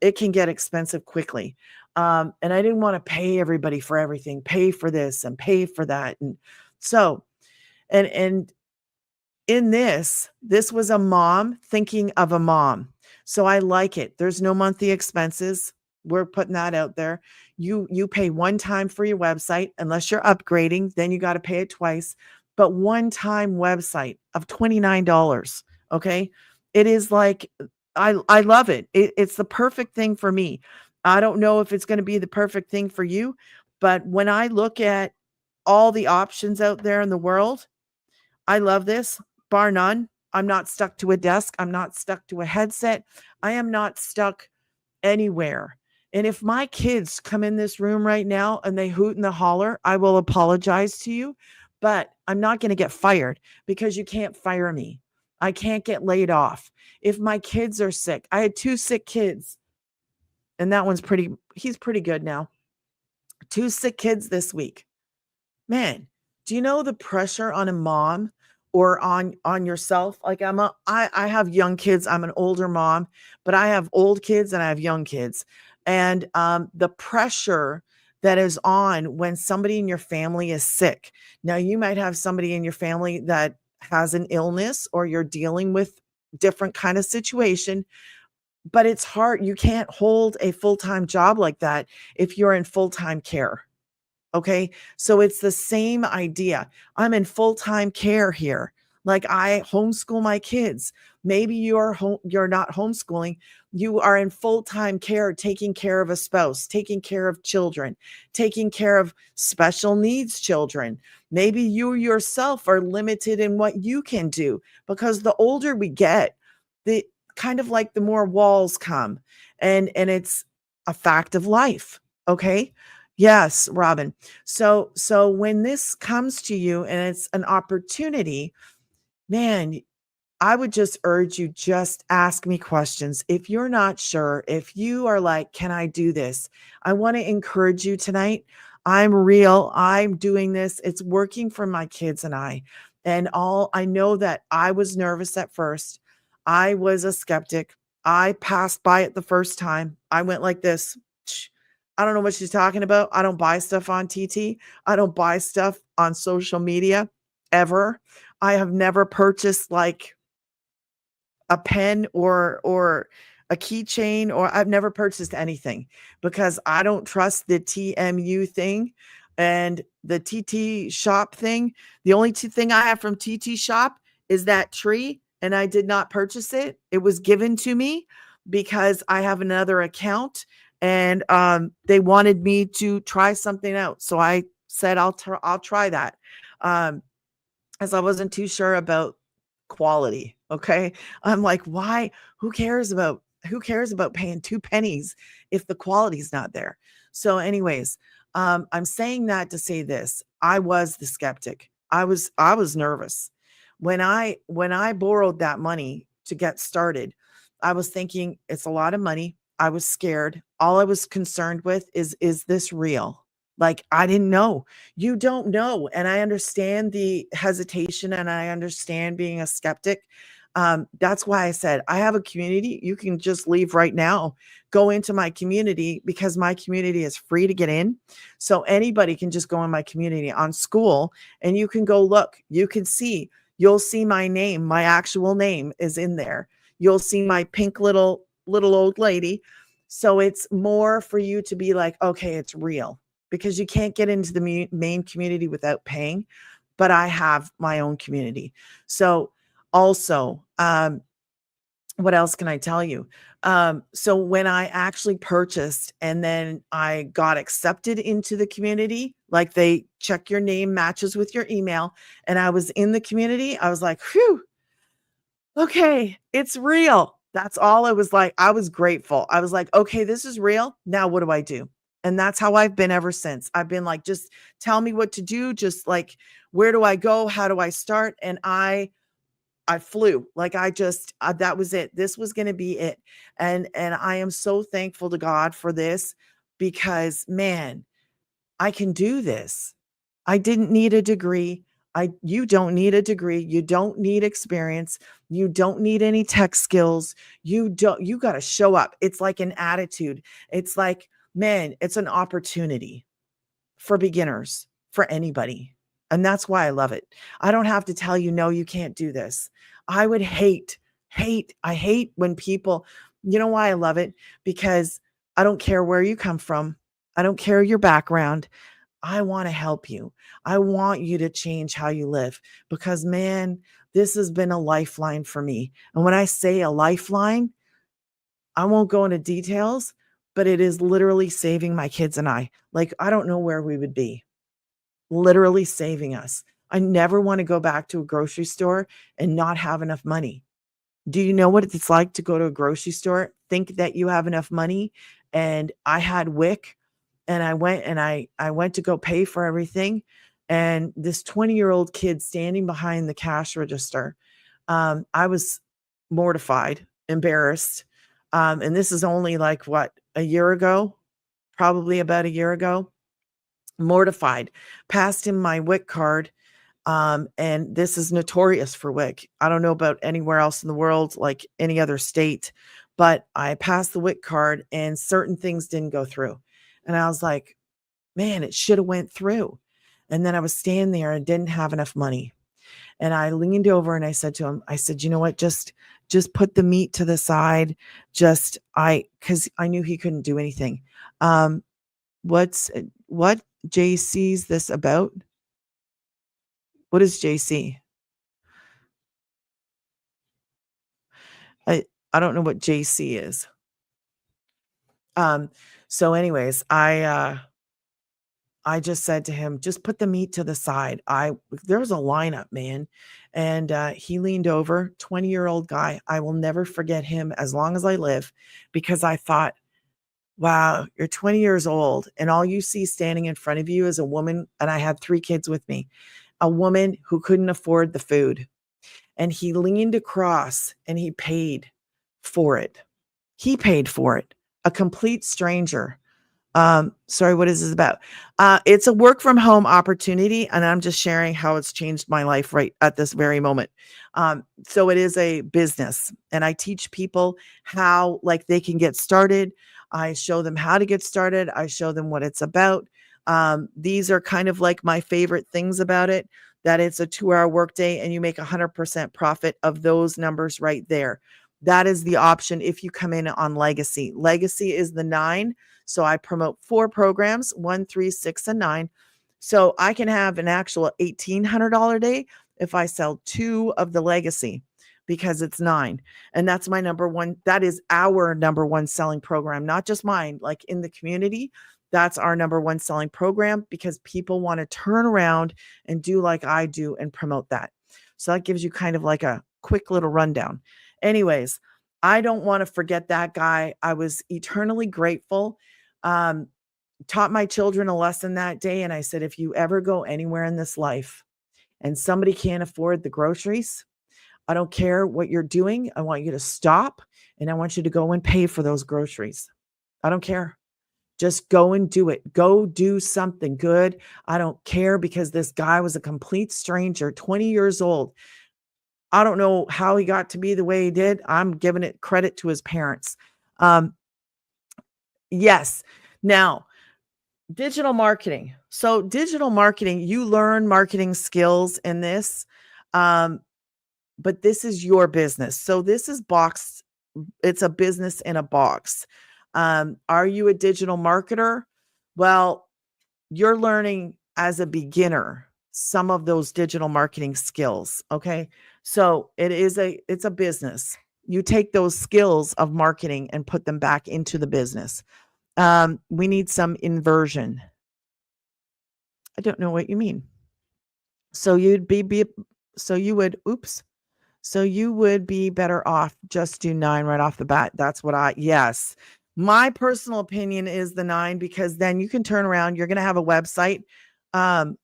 it can get expensive quickly. And I didn't want to pay everybody for everything, pay for this and pay for that. And so, and in this was a mom thinking of a mom. So I like it. There's no monthly expenses. We're putting that out there. You pay one time for your website, unless you're upgrading, then you got to pay it twice. But one time website of $29. Okay. It is like, I love it. It's the perfect thing for me. I don't know if it's going to be the perfect thing for you, but when I look at all the options out there in the world, I love this, bar none. I'm not stuck to a desk. I'm not stuck to a headset. I am not stuck anywhere. And if my kids come in this room right now and they hoot and they holler, I will apologize to you, but I'm not going to get fired, because you can't fire me. I can't get laid off. If my kids are sick, I had 2 sick kids, and that he's pretty good now. 2 sick kids this week. Man, do you know the pressure on a mom or on yourself? Like I have young kids. I'm an older mom, but I have old kids and I have young kids. And the pressure that is on when somebody in your family is sick. Now you might have somebody in your family that has an illness, or you're dealing with different kind of situation, but it's hard. You can't hold a full-time job like that if you're in full-time care. Okay. So it's the same idea. I'm in full-time care here. Like I homeschool my kids. Maybe you're not homeschooling. You are in full-time care, taking care of a spouse, taking care of children, taking care of special needs children. Maybe you yourself are limited in what you can do, because the older we get, the kind of like the more walls come, and it's a fact of life. Okay. Yes, Robin. So when this comes to you and it's an opportunity, man, I would just urge you, just ask me questions. If you're not sure, if you are like, can I do this? I want to encourage you tonight. I'm real. I'm doing this. It's working for my kids and I. And I know that I was nervous at first. I was a skeptic. I passed by it the first time. I went like this. I don't know what she's talking about. I don't buy stuff on TT. I don't buy stuff on social media ever. I have never purchased like a pen or a keychain, or I've never purchased anything, because I don't trust the TMU thing and the TT shop thing. The only two thing I have from TT shop is that tree, and I did not purchase it. It was given to me because I have another account, and they wanted me to try something out. So I said, I'll try that. As I wasn't too sure about quality. Okay. I'm like, why? Who cares about who cares about paying 2 pennies if the quality's not there? So anyways, I'm saying that to say this. I was the skeptic. I was nervous. When I borrowed that money to get started, I was thinking it's a lot of money. I was scared. All I was concerned with is this real? Like I didn't know. You don't know. And I understand the hesitation and I understand being a skeptic. That's why I said I have a community. You can just leave right now, go into my community because my community is free to get in. So anybody can just go in my community on school and you can go look. You can see, you'll see my name. My actual name is in there. You'll see my pink little old lady. So it's more for you to be like, okay, it's real because you can't get into the main community without paying. But I have my own community. So also, what else can I tell you? So when I actually purchased and then I got accepted into the community, like they check your name matches with your email, and I was in the community, I was like, whew, okay, it's real. That's all I was like. I was grateful. I was like, okay, this is real. Now what do I do? And that's how I've been ever since. I've been like, just tell me what to do. Just like, where do I go? How do I start? And I flew. Like I just that was it. This was going to be it. And I am so thankful to God for this because man, I can do this. I didn't need a degree. You don't need a degree. You don't need experience. You don't need any tech skills. You got to show up. It's like an attitude. It's like, man, it's an opportunity for beginners, for anybody. And that's why I love it. I don't have to tell you, no, you can't do this. I would I hate when people, you know why I love it? Because I don't care where you come from. I don't care your background. I want to help you. I want you to change how you live because, man, this has been a lifeline for me. And when I say a lifeline, I won't go into details, but it is literally saving my kids and I. Like, I don't know where we would be, literally saving us. I never want to go back to a grocery store and not have enough money. Do you know what it's like to go to a grocery store, think that you have enough money? And I had WIC and I went to go pay for everything. And this 20-year-old kid standing behind the cash register, I was mortified, embarrassed. And this is only like what, a year ago, probably about a year ago, mortified, passed him my WIC card. And this is notorious for WIC. I don't know about anywhere else in the world, like any other state, but I passed the WIC card and certain things didn't go through. And I was like, man, it should have went through. And then I was standing there and didn't have enough money. And I leaned over and I said to him, I said, you know what, just put the meat to the side. Cause I knew he couldn't do anything. Um, what JC's this about? What is JC? I I don't know what JC is. Um, so anyways, I just said to him, just put the meat to the side. There was a lineup, man. And he leaned over, 20-year-old guy. I will never forget him as long as I live because I thought, wow, you're 20 years old and all you see standing in front of you is a woman. And I had 3 kids with me, a woman who couldn't afford the food. And he leaned across and he paid for it. He paid for it. A complete stranger. Sorry, what is this about? It's a work from home opportunity, and I'm just sharing how it's changed my life right at this very moment. So it is a business, and I teach people how like they can get started. I show them how to get started. I show them what it's about. These are kind of like my favorite things about it, that it's a 2-hour workday and you make 100% profit of those numbers right there. That is the option if you come in on legacy. Legacy is the 9. So I promote 4 programs, 1, 3, 6, and 9. So I can have an actual $1,800 day if I sell 2 of the legacy because it's 9. And that's my number one. That is our number one selling program, not just mine, like in the community. That's our number one selling program because people want to turn around and do like I do and promote that. So that gives you kind of like a quick little rundown. Anyways, I don't want to forget that guy. I was eternally grateful. Um, Taught my children a lesson that day. And I said, if you ever go anywhere in this life and somebody can't afford the groceries, I don't care what you're doing. I want you to stop and I want you to go and pay for those groceries. I don't care. Just go and do it. Go do something good. I don't care, because this guy was a complete stranger, 20 years old. I don't know how he got to be the way he did. I'm giving it credit to his parents. Um, yes. Now, digital marketing. So, digital marketing, you learn marketing skills in this, um, but this is your business. So, this is boxed, it's a business in a box. Are you a digital marketer? Well, you're learning as a beginner some of those digital marketing skills. Okay. So, it's a business. You take those skills of marketing and put them back into the business. We need some inversion. I don't know what you mean. So so you would, oops. So you would be better off just do 9 right off the bat. That's what yes. My personal opinion is the 9, because then you can turn around. You're going to have a website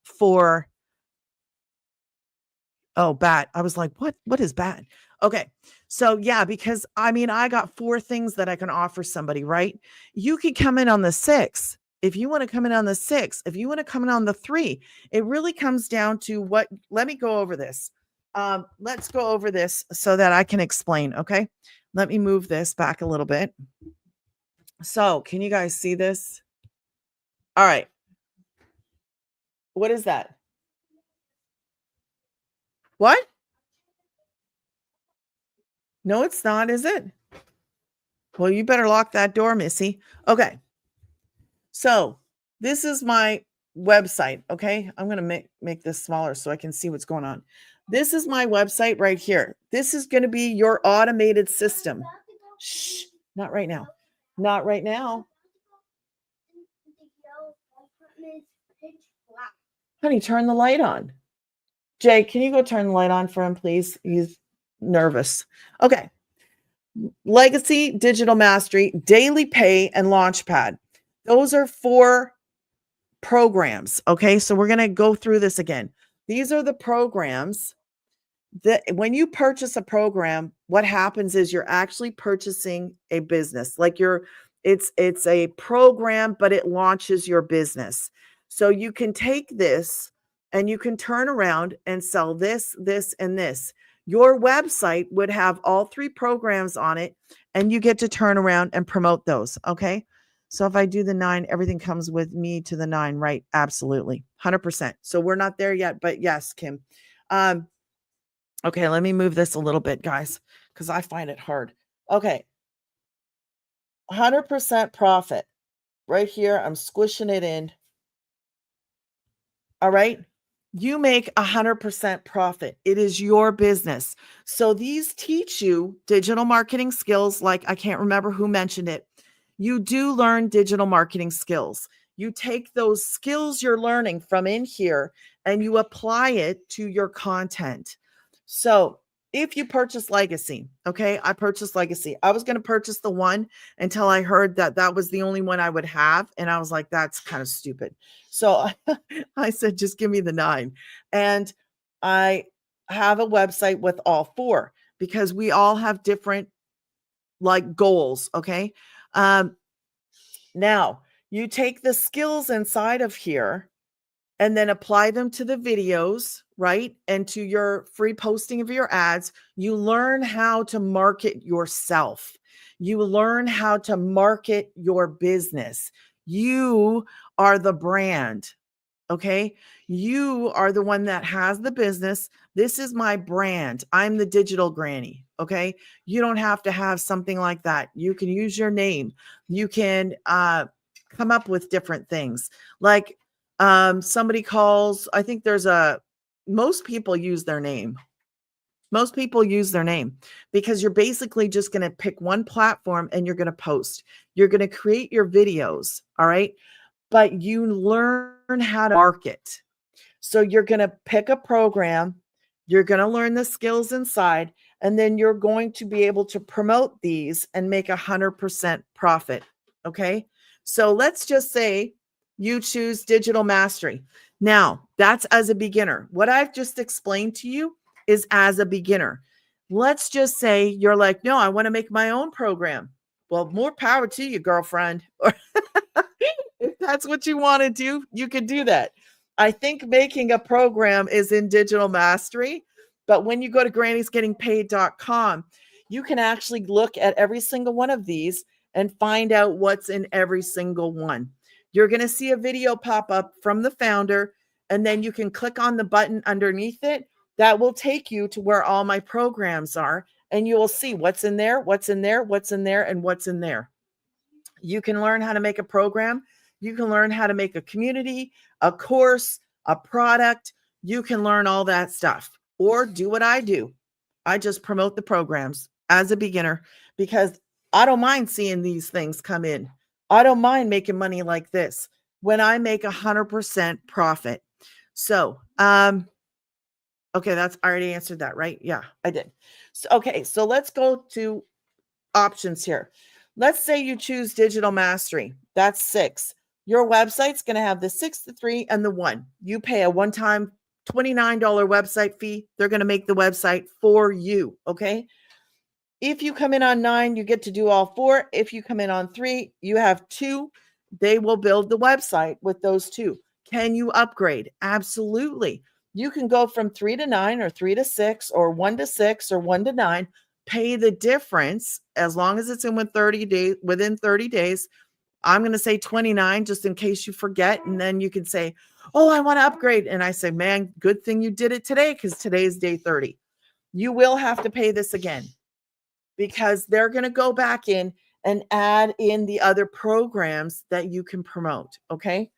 for, oh, bat. I was like, what is bat? Okay. So yeah, because I mean, I got 4 things that I can offer somebody, right? You could come in on the 6. If you want to come in on the 6, if you want to come in on the 3, it really comes down to what, let me go over this. Let's go over this so that I can explain. Okay. Let me move this back a little bit. So can you guys see this? All right. What is that? What? No, it's not, is it? Well, you better lock that door, Missy. Okay. So this is my website. Okay. I'm going to make this smaller so I can see what's going on. This is my website right here. This is going to be your automated system. Shh, not right now. Not right now. Honey, turn the light on. Jay, can you go turn the light on for him, please? He's nervous. Okay. Legacy, Digital Mastery, Daily Pay, and Launchpad. Those are 4 programs. Okay. So we're going to go through this again. These are the programs that when you purchase a program, what happens is you're actually purchasing a business. Like it's a program, but it launches your business. So you can take this and you can turn around and sell this, this, and this. Your website would have all 3 programs on it, and you get to turn around and promote those. Okay. So if I do the 9, everything comes with me to the 9, right? Absolutely. 100%. So we're not there yet, but yes, Kim. Okay, let me move this a little bit, guys, because I find it hard. Okay, 100% profit. Right here, I'm squishing it in. All right. You make 100% profit. It is your business. So these teach you digital marketing skills. Like, I can't remember who mentioned it. You do learn digital marketing skills. You take those skills you're learning from in here and you apply it to your content. So if you purchase Legacy, okay, I purchased Legacy. I was going to purchase the 1 until I heard that that was the only one I would have. And I was like, that's kind of stupid. So I said, just give me the 9. And I have a website with all 4 because we all have different like goals. Okay. Now you take the skills inside of here and then apply them to the videos, right? And to your free posting of your ads. You learn how to market yourself. You learn how to market your business. You are the brand. Okay. You are the one that has the business. This is my brand. I'm the Digital Granny. Okay. You don't have to have something like that. You can use your name. You can come up with different things. Like somebody calls, I think most people use their name. Most people use their name because you're basically just going to pick one platform and you're going to post. You're going to create your videos. All right. But you learn how to market. So you're going to pick a program, you're going to learn the skills inside, and then you're going to be able to promote these and make 100% profit. Okay. So let's just say you choose digital mastery. Now, that's as a beginner. What I've just explained to you is as a beginner. Let's just say you're like, no, I want to make my own program. Well, more power to you, girlfriend. Or if that's what you want to do, you can do that. I think making a program is in digital mastery, but when you go to grannysgettingpaid.com, you can actually look at every single one of these and find out what's in every single one. You're going to see a video pop up from the founder, and then you can click on the button underneath it. That will take you to where all my programs are, and you will see what's in there, what's in there, what's in there, and what's in there. You can learn how to make a program. You can learn how to make a community, a course, a product. You can learn all that stuff, or do what I do. I just promote the programs as a beginner because I don't mind seeing these things come in. I don't mind making money like this when I make 100% profit. So, okay, I already answered that, right? Yeah, I did. So, okay, so let's go to options here. Let's say you choose digital mastery. That's 6. Your website's going to have the 6, the 3, and the 1. You pay a one-time $29 website fee. They're going to make the website for you, okay? If you come in on 9, you get to do all 4. If you come in on 3, you have 2. They will build the website with those 2. Can you upgrade? Absolutely. You can go from 3 to 9 or 3 to 6 or 1 to 6 or 1 to 9. Pay the difference as long as it's within 30 days. I'm going to say 29 just in case you forget. And then you can say, oh, I want to upgrade. And I say, man, good thing you did it today because today is day 30. You will have to pay this again because they're going to go back in and add in the other programs that you can promote. Okay.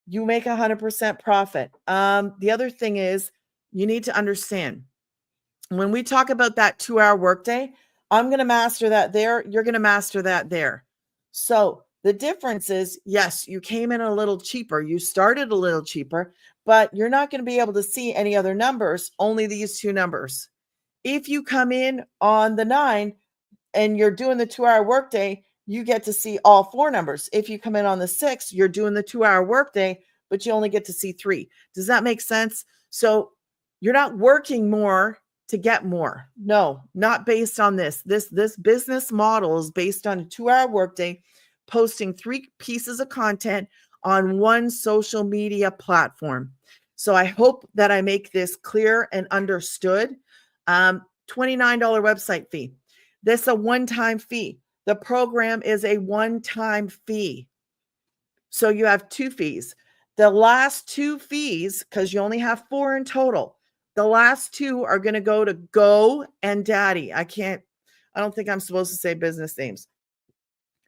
You make 100% profit. The other thing is you need to understand when we talk about that 2-hour workday, I'm going to master that there. You're going to master that there. So the difference is, yes, you came in a little cheaper. You started a little cheaper, but you're not going to be able to see any other numbers, only these 2 numbers. If you come in on the 9 and you're doing the 2-hour workday, you get to see all 4 numbers. If you come in on the 6, you're doing the 2-hour workday, but you only get to see 3. Does that make sense? So you're not working more to get more. No, not based on this. This business model is based on a 2-hour workday, posting 3 pieces of content on one social media platform. So I hope that I make this clear and understood. $29 website fee. This is a one-time fee. The program is a one-time fee. So you have 2 fees. The last 2 fees, because you only have 4 in total, the last 2 are going to go to Go and Daddy. I don't think I'm supposed to say business names.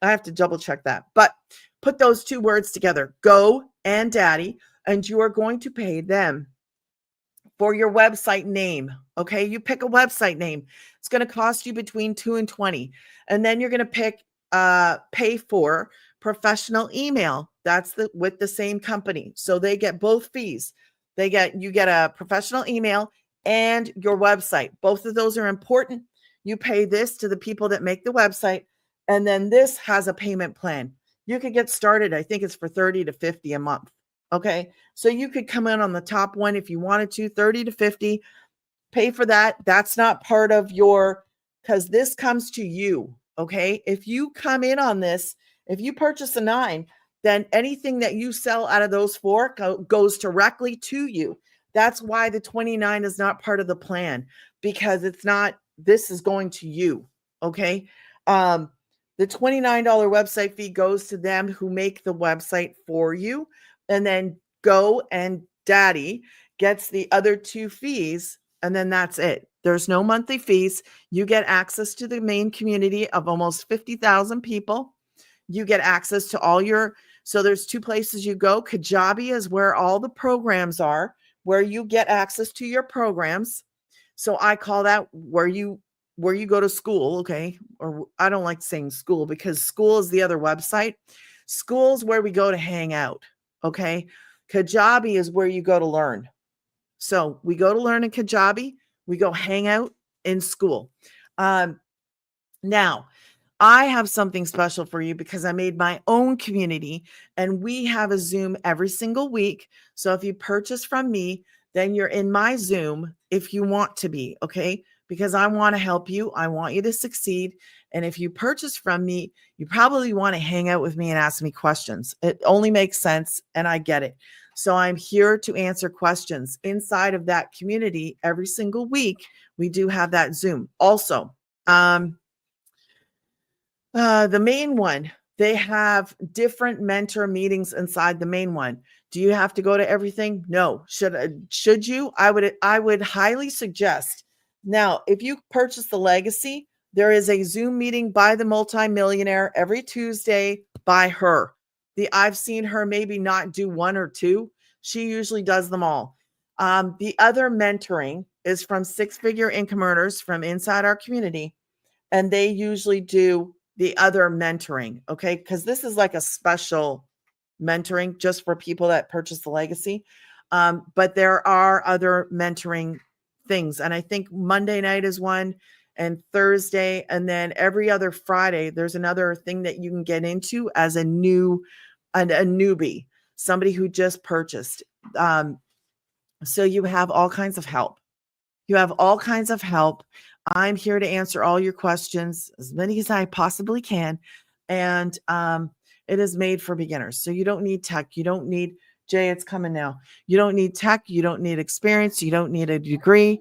I have to double check that. But put those 2 words together, Go and Daddy, and you are going to pay them for your website name. Okay, you pick a website name. It's going to cost you between $2 and $20. And then you're going to pay for professional email. That's with the same company. So they get both fees. You get a professional email and your website. Both of those are important. You pay this to the people that make the website. And then this has a payment plan. You could get started. I think it's for 30 to 50 a month. Okay. So you could come in on the top one if you wanted to, 30 to 50, pay for that. That's not part of because this comes to you. Okay. If you come in on this, if you purchase a 9, then anything that you sell out of those 4 goes directly to you. That's why the 29 is not part of the plan, because this is going to you. Okay. The $29 website fee goes to them who make the website for you. And then Go and Daddy gets the other 2 fees. And then that's it. There's no monthly fees. You get access to the main community of almost 50,000 people. You get access to so there's 2 places you go. Kajabi is where all the programs are, where you get access to your programs. So I call that where you go to school. Okay. Or I don't like saying school because school is the other website. School is where we go to hang out. Okay. Kajabi is where you go to learn. So we go to learn in Kajabi. We go hang out in school. Now, I have something special for you because I made my own community and we have a Zoom every single week. So if you purchase from me, then you're in my Zoom if you want to be, okay? Because I want to help you. I want you to succeed. And if you purchase from me, you probably want to hang out with me and ask me questions. It only makes sense and I get it. So I'm here to answer questions inside of that community every single week. We do have that Zoom. Also, the main one, they have different mentor meetings inside the main one. Do you have to go to everything? No. Should you? I would highly suggest. Now, if you purchase the legacy, there is a Zoom meeting by the multimillionaire every Tuesday by her. I've seen her maybe not do one or two. She usually does them all. The other mentoring is from six-figure income earners from inside our community, and they usually do the other mentoring, okay? Because this is like a special mentoring just for people that purchase the legacy. But there are other mentoring things. And I think Monday night is one and Thursday. And then every other Friday, there's another thing that you can get into as a newbie, somebody who just purchased. So you have all kinds of help. You have all kinds of help. I'm here to answer all your questions, as many as I possibly can. And it is made for beginners. So you don't need tech. You don't need, Jay, it's coming now. You don't need tech. You don't need experience. You don't need a degree.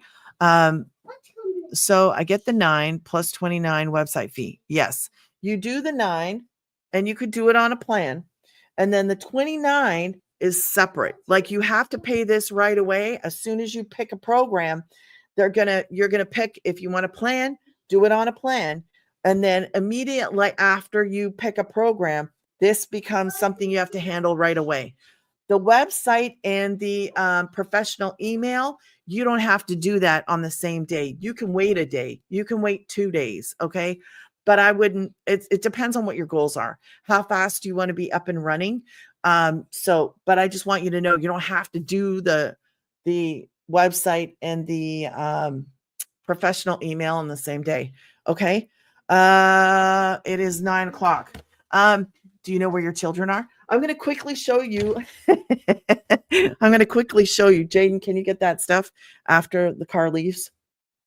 So I get the 9 plus 29 website fee. Yes, you do the 9 and you could do it on a plan. And then the 29 is separate. Like you have to pay this right away. As soon as you pick a program, you're going to pick, if you want a plan, do it on a plan. And then immediately after you pick a program, this becomes something you have to handle right away. The website and the professional email, you don't have to do that on the same day. You can wait a day. You can wait 2 days. Okay. But I wouldn't, it depends on what your goals are. How fast do you want to be up and running? But I just want you to know, you don't have to do the website and the professional email on the same day. Okay. It is 9 o'clock. Do you know where your children are? I'm going to quickly show you. Jaden, can you get that stuff after the car leaves?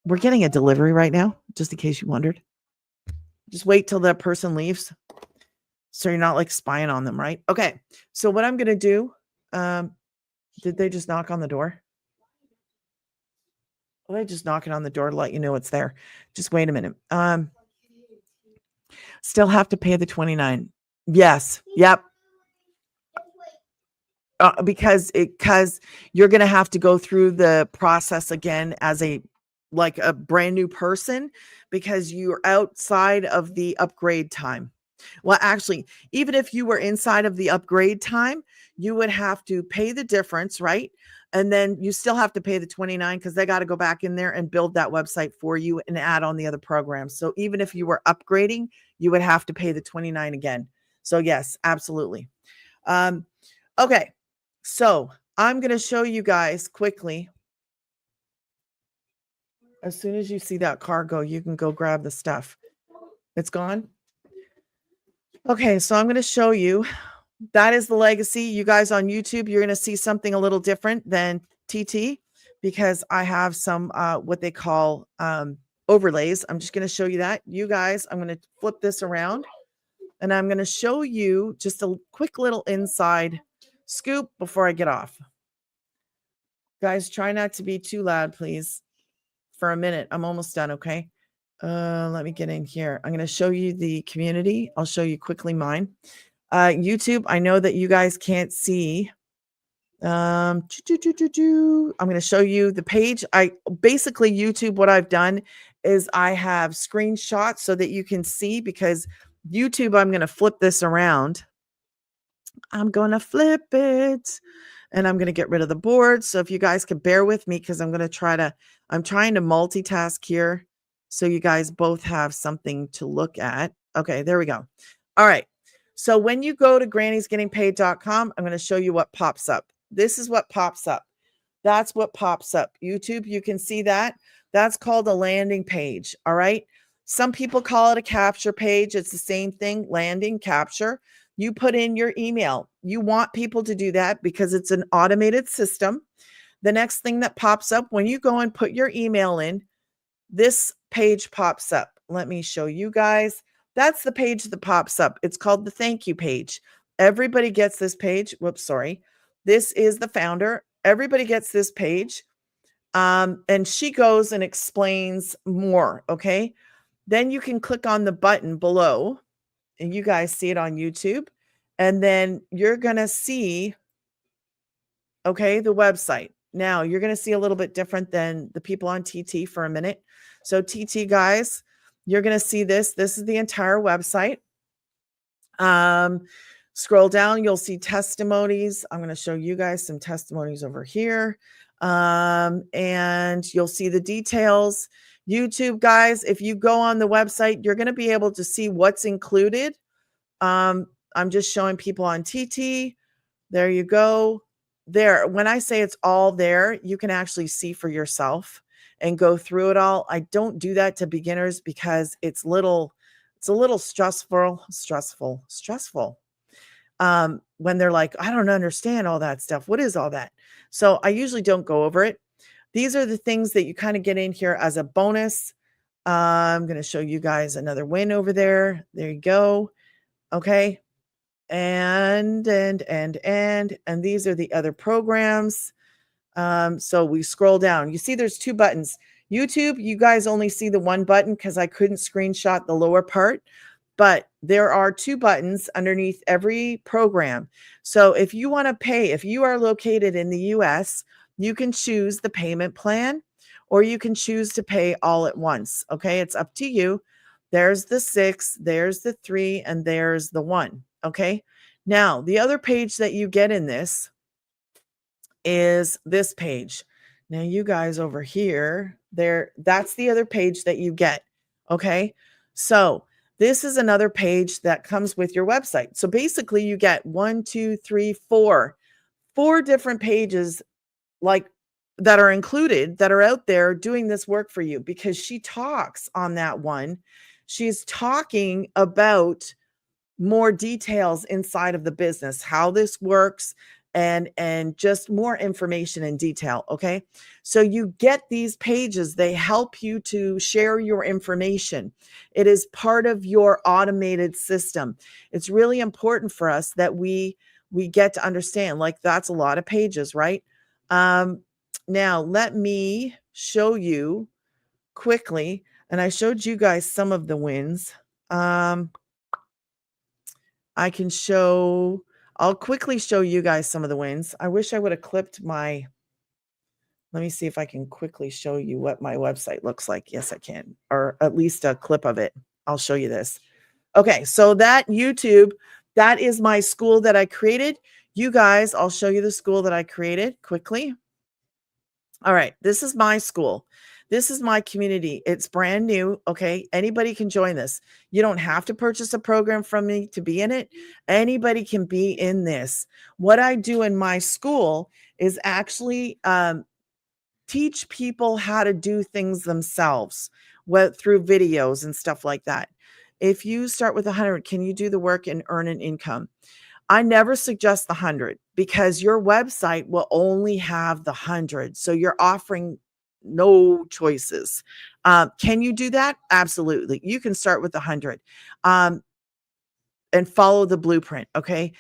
We're getting a delivery right now, just in case you wondered. Just wait till the person leaves. So you're not like spying on them, right? Okay. So what I'm going to do, did they just knock on the door? Well, they just knocking on the door to let you know it's there. Just wait a minute. Still have to pay the 29. Yes. Yep. Because you're going to have to go through the process again as a brand new person, because you're outside of the upgrade time. Well, actually, even if you were inside of the upgrade time, you would have to pay the difference, right? And then you still have to pay the 29 because they got to go back in there and build that website for you and add on the other programs. So even if you were upgrading, you would have to pay the 29 again. So yes, absolutely. Okay. So I'm going to show you guys quickly. As soon as you see that car go, you can go grab the stuff. It's gone. Okay. So I'm going to show you. That is the legacy. You guys on YouTube, you're going to see something a little different than TT, because I have some what they call overlays. I'm just going to show you that. You guys, I'm going to flip this around and I'm going to show you just a quick little inside scoop before I get off. Guys, try not to be too loud, please. For a minute. I'm almost done, okay? Let me get in here. I'm going to show you the community. I'll show you quickly mine. YouTube, I know that you guys can't see. I'm going to show you the page. Basically YouTube, what I've done is I have screenshots so that you can see, because YouTube, I'm going to flip this around. I'm going to flip it and I'm going to get rid of the board. So if you guys could bear with me, because I'm trying to multitask here so you guys both have something to look at. Okay, there we go. All right. So when you go to grannysgettingpaid.com, I'm going to show you what pops up. This is what pops up. That's what pops up. YouTube, you can see that. That's called a landing page. All right. Some people call it a capture page. It's the same thing, landing, capture. You put in your email. You want people to do that because it's an automated system. The next thing that pops up when you go and put your email in, this page pops up. Let me show you guys. That's the page that pops up. It's called the thank you page. Everybody gets this page. Whoops, sorry. This is the founder. Everybody gets this page. And she goes and explains more. Okay. Then you can click on the button below, and you guys see it on YouTube. And then you're going to see, okay, the website. Now you're going to see a little bit different than the people on TT for a minute. So TT guys, you're going to see this. This is the entire website. Scroll down, you'll see testimonies. I'm going to show you guys some testimonies over here. And you'll see the details. YouTube guys, if you go on the website, you're going to be able to see what's included. I'm just showing people on TT. There you go. There, when I say it's all there, you can actually see for yourself and go through it all. I don't do that to beginners because it's a little stressful. When they're like, I don't understand all that stuff. What is all that? So I usually don't go over it. These are the things that you kind of get in here as a bonus. I'm going to show you guys another win over there. There you go. Okay. And these are the other programs. So we scroll down. You see there's two buttons. YouTube, you guys only see the one button because I couldn't screenshot the lower part, but there are two buttons underneath every program. So if you want to pay, if you are located in the US, you can choose the payment plan, or you can choose to pay all at once. Okay, it's up to you. There's the 6, there's the 3, and there's the 1. Okay, now the other page that you get in this is this page. Now you guys over here, that's the other page that you get. Okay, so this is another page that comes with your website. So basically you get 1, 2, 3, 4 different pages like that are included, that are out there doing this work for you, because she talks on that one. She's talking about more details inside of the business, how this works, and just more information in detail. Okay, so you get these pages. They help you to share your information. It is part of your automated system. It's really important for us that we get to understand, like, that's a lot of pages, right? Now let me show you quickly, and I showed you guys some of the wins. I'll quickly show you guys some of the wins. I wish I would have clipped let me see if I can quickly show you what my website looks like. Yes, I can, or at least a clip of it. I'll show you this. Okay, so that YouTube, that is my school that I created. You guys, I'll show you the school that I created quickly. All right, this is my school. This is my community. It's brand new. Okay, anybody can join this. You don't have to purchase a program from me to be in it. Anybody can be in this. What I do in my school is actually teach people how to do things themselves, through videos and stuff like that. If you start with 100, can you do the work and earn an income? I never suggest the 100 because your website will only have the 100. So you're offering no choices. Can you do that? Absolutely. You can start with 100 and follow the blueprint. Okay.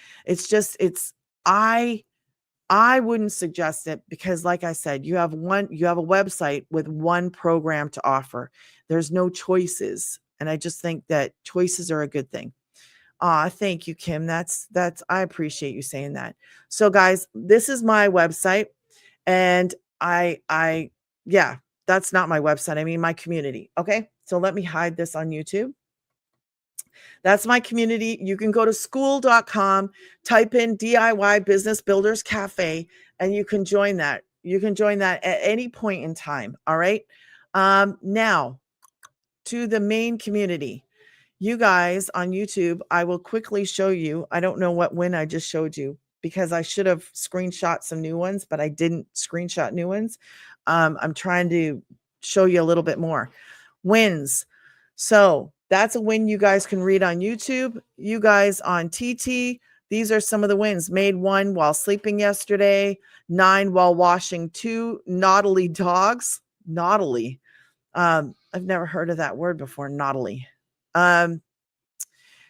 I wouldn't suggest it because, like I said, you have a website with one program to offer. There's no choices. And I just think that choices are a good thing. Thank you, Kim. I appreciate you saying that. So guys, this is my website, and yeah, that's not my website. I mean, my community. Okay. So let me hide this on YouTube. That's my community. You can go to school.com, type in DIY Business Builders Cafe, and you can join that. You can join that at any point in time. All right. Now to the main community. You guys on YouTube, I will quickly show you. I don't know what win I just showed you because I should have screenshot some new ones, but I didn't screenshot new ones. I'm trying to show you a little bit more. Wins. So that's a win you guys can read on YouTube. You guys on TT, these are some of the wins. Made 1 while sleeping yesterday, 9 while washing 2 naughty dogs. Naughty. I've never heard of that word before, naughty.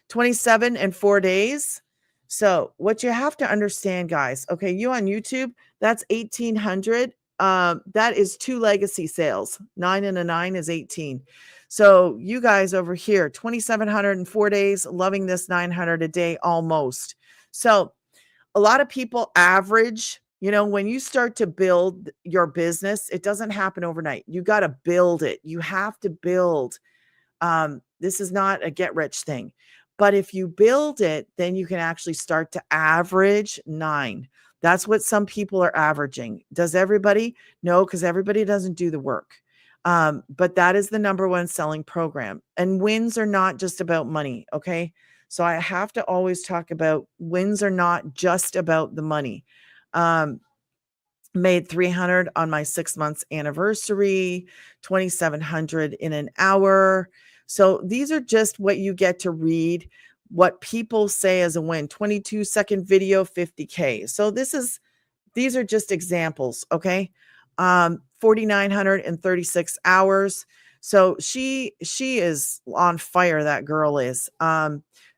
27 in 4 days. So what you have to understand, guys, okay, you on YouTube, that's 1,800. That is 2 legacy sales. 9 and a 9 is 18. So you guys over here, 2,700 in 4 days, loving this 900 a day almost. So a lot of people average, when you start to build your business, it doesn't happen overnight. You got to build it. You have to build. This is not a get rich thing. But if you build it, then you can actually start to average 9. That's what some people are averaging. Does everybody? No, because everybody doesn't do the work. But that is the number 1 selling program. And wins are not just about money. Okay. So I have to always talk about wins are not just about the money. Made 300 on my 6 months anniversary, 2,700 in an hour. So these are just what you get to read, what people say as a win. 22-second video, 50K. So these are just examples. Okay. 4,936 hours. So she is on fire. That girl is.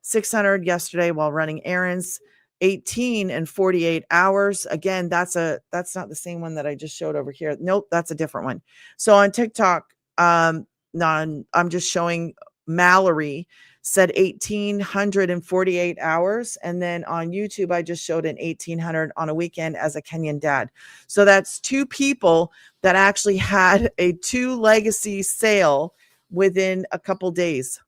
600 yesterday while running errands. 18 and 48 hours. Again, that's not the same one that I just showed over here. Nope, that's a different one. So on TikTok, I'm just showing Mallory said 1,848 hours. And then on YouTube, I just showed an 1,800 on a weekend as a Kenyan dad. So that's 2 people that actually had a 2 legacy sale within a couple days.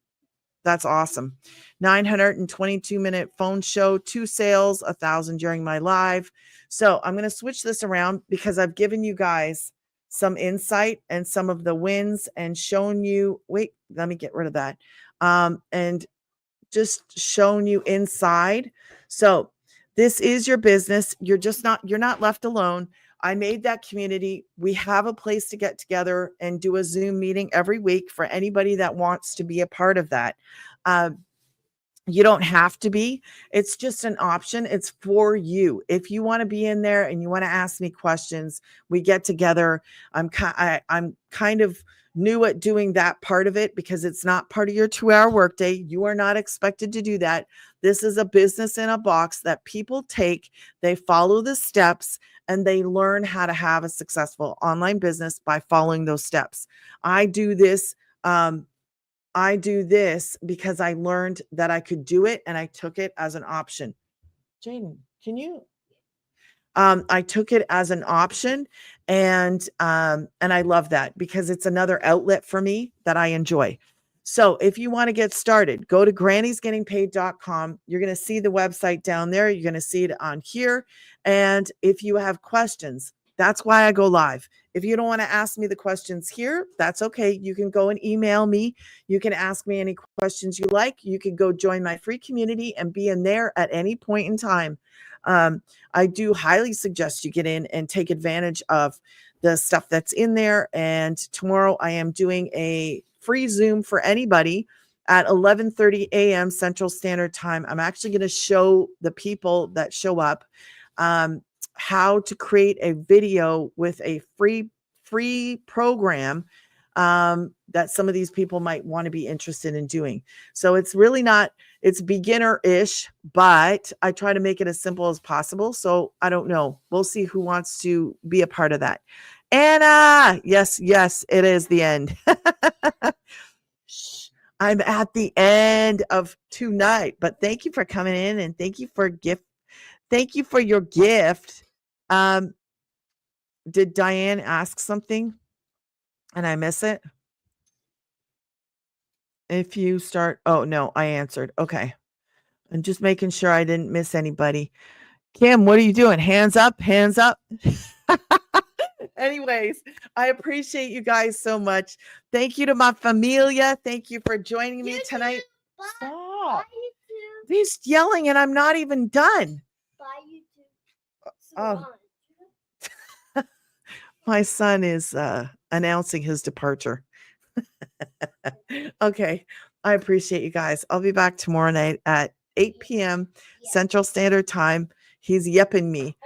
That's awesome. 922-minute phone show, 2 sales, 1,000 during my live. So I'm going to switch this around because I've given you guys some insight and some of the wins and shown you, wait, let me get rid of that. And just shown you inside. So this is your business. You're not left alone. I made that community. We have a place to get together and do a Zoom meeting every week for anybody that wants to be a part of that. You don't have to be. It's just an option. It's for you. If you want to be in there and you want to ask me questions, we get together. I'm kind of new at doing that part of it because it's not part of your 2-hour workday. You are not expected to do that. This is a business in a box that people take. They follow the steps and they learn how to have a successful online business by following those steps. I do this because I learned that I could do it and I took it as an option. Jaden, can you? I took it as an option and I love that because it's another outlet for me that I enjoy. So if you want to get started, go to grannysgettingpaid.com. You're going to see the website down there. You're going to see it on here. And if you have questions, that's why I go live. If you don't want to ask me the questions here, that's okay. You can go and email me. You can ask me any questions you like. You can go join my free community and be in there at any point in time. I do highly suggest you get in and take advantage of the stuff that's in there. And tomorrow I am doing a free Zoom for anybody at 11:30 a.m. Central Standard Time. I'm actually going to show the people that show up how to create a video with a free program that some of these people might want to be interested in doing. So it's really not, it's beginner-ish, but I try to make it as simple as possible. So I don't know. We'll see who wants to be a part of that. Anna, yes, it is the end. I'm at the end of tonight, but thank you for coming in and thank you for Thank you for your gift. Did Diane ask something and I miss it? If you start, oh no, I answered. Okay. I'm just making sure I didn't miss anybody. Kim, what are you doing? Hands up, hands up. Anyways, I appreciate you guys so much. Thank you to my familia. Thank you for joining me tonight. Stop. He's yelling and I'm not even done. Bye, YouTube. Oh. My son is announcing his departure. Okay. I appreciate you guys. I'll be back tomorrow night at 8 p.m. Central Standard Time. He's yepping me.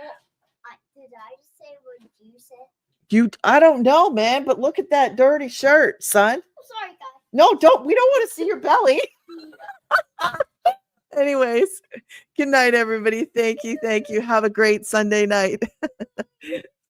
Did I just say what you said? I don't know, man, but look at that dirty shirt, son. I'm sorry, guys. No, we don't want to see your belly. Anyways, good night, everybody. Thank you. Have a great Sunday night.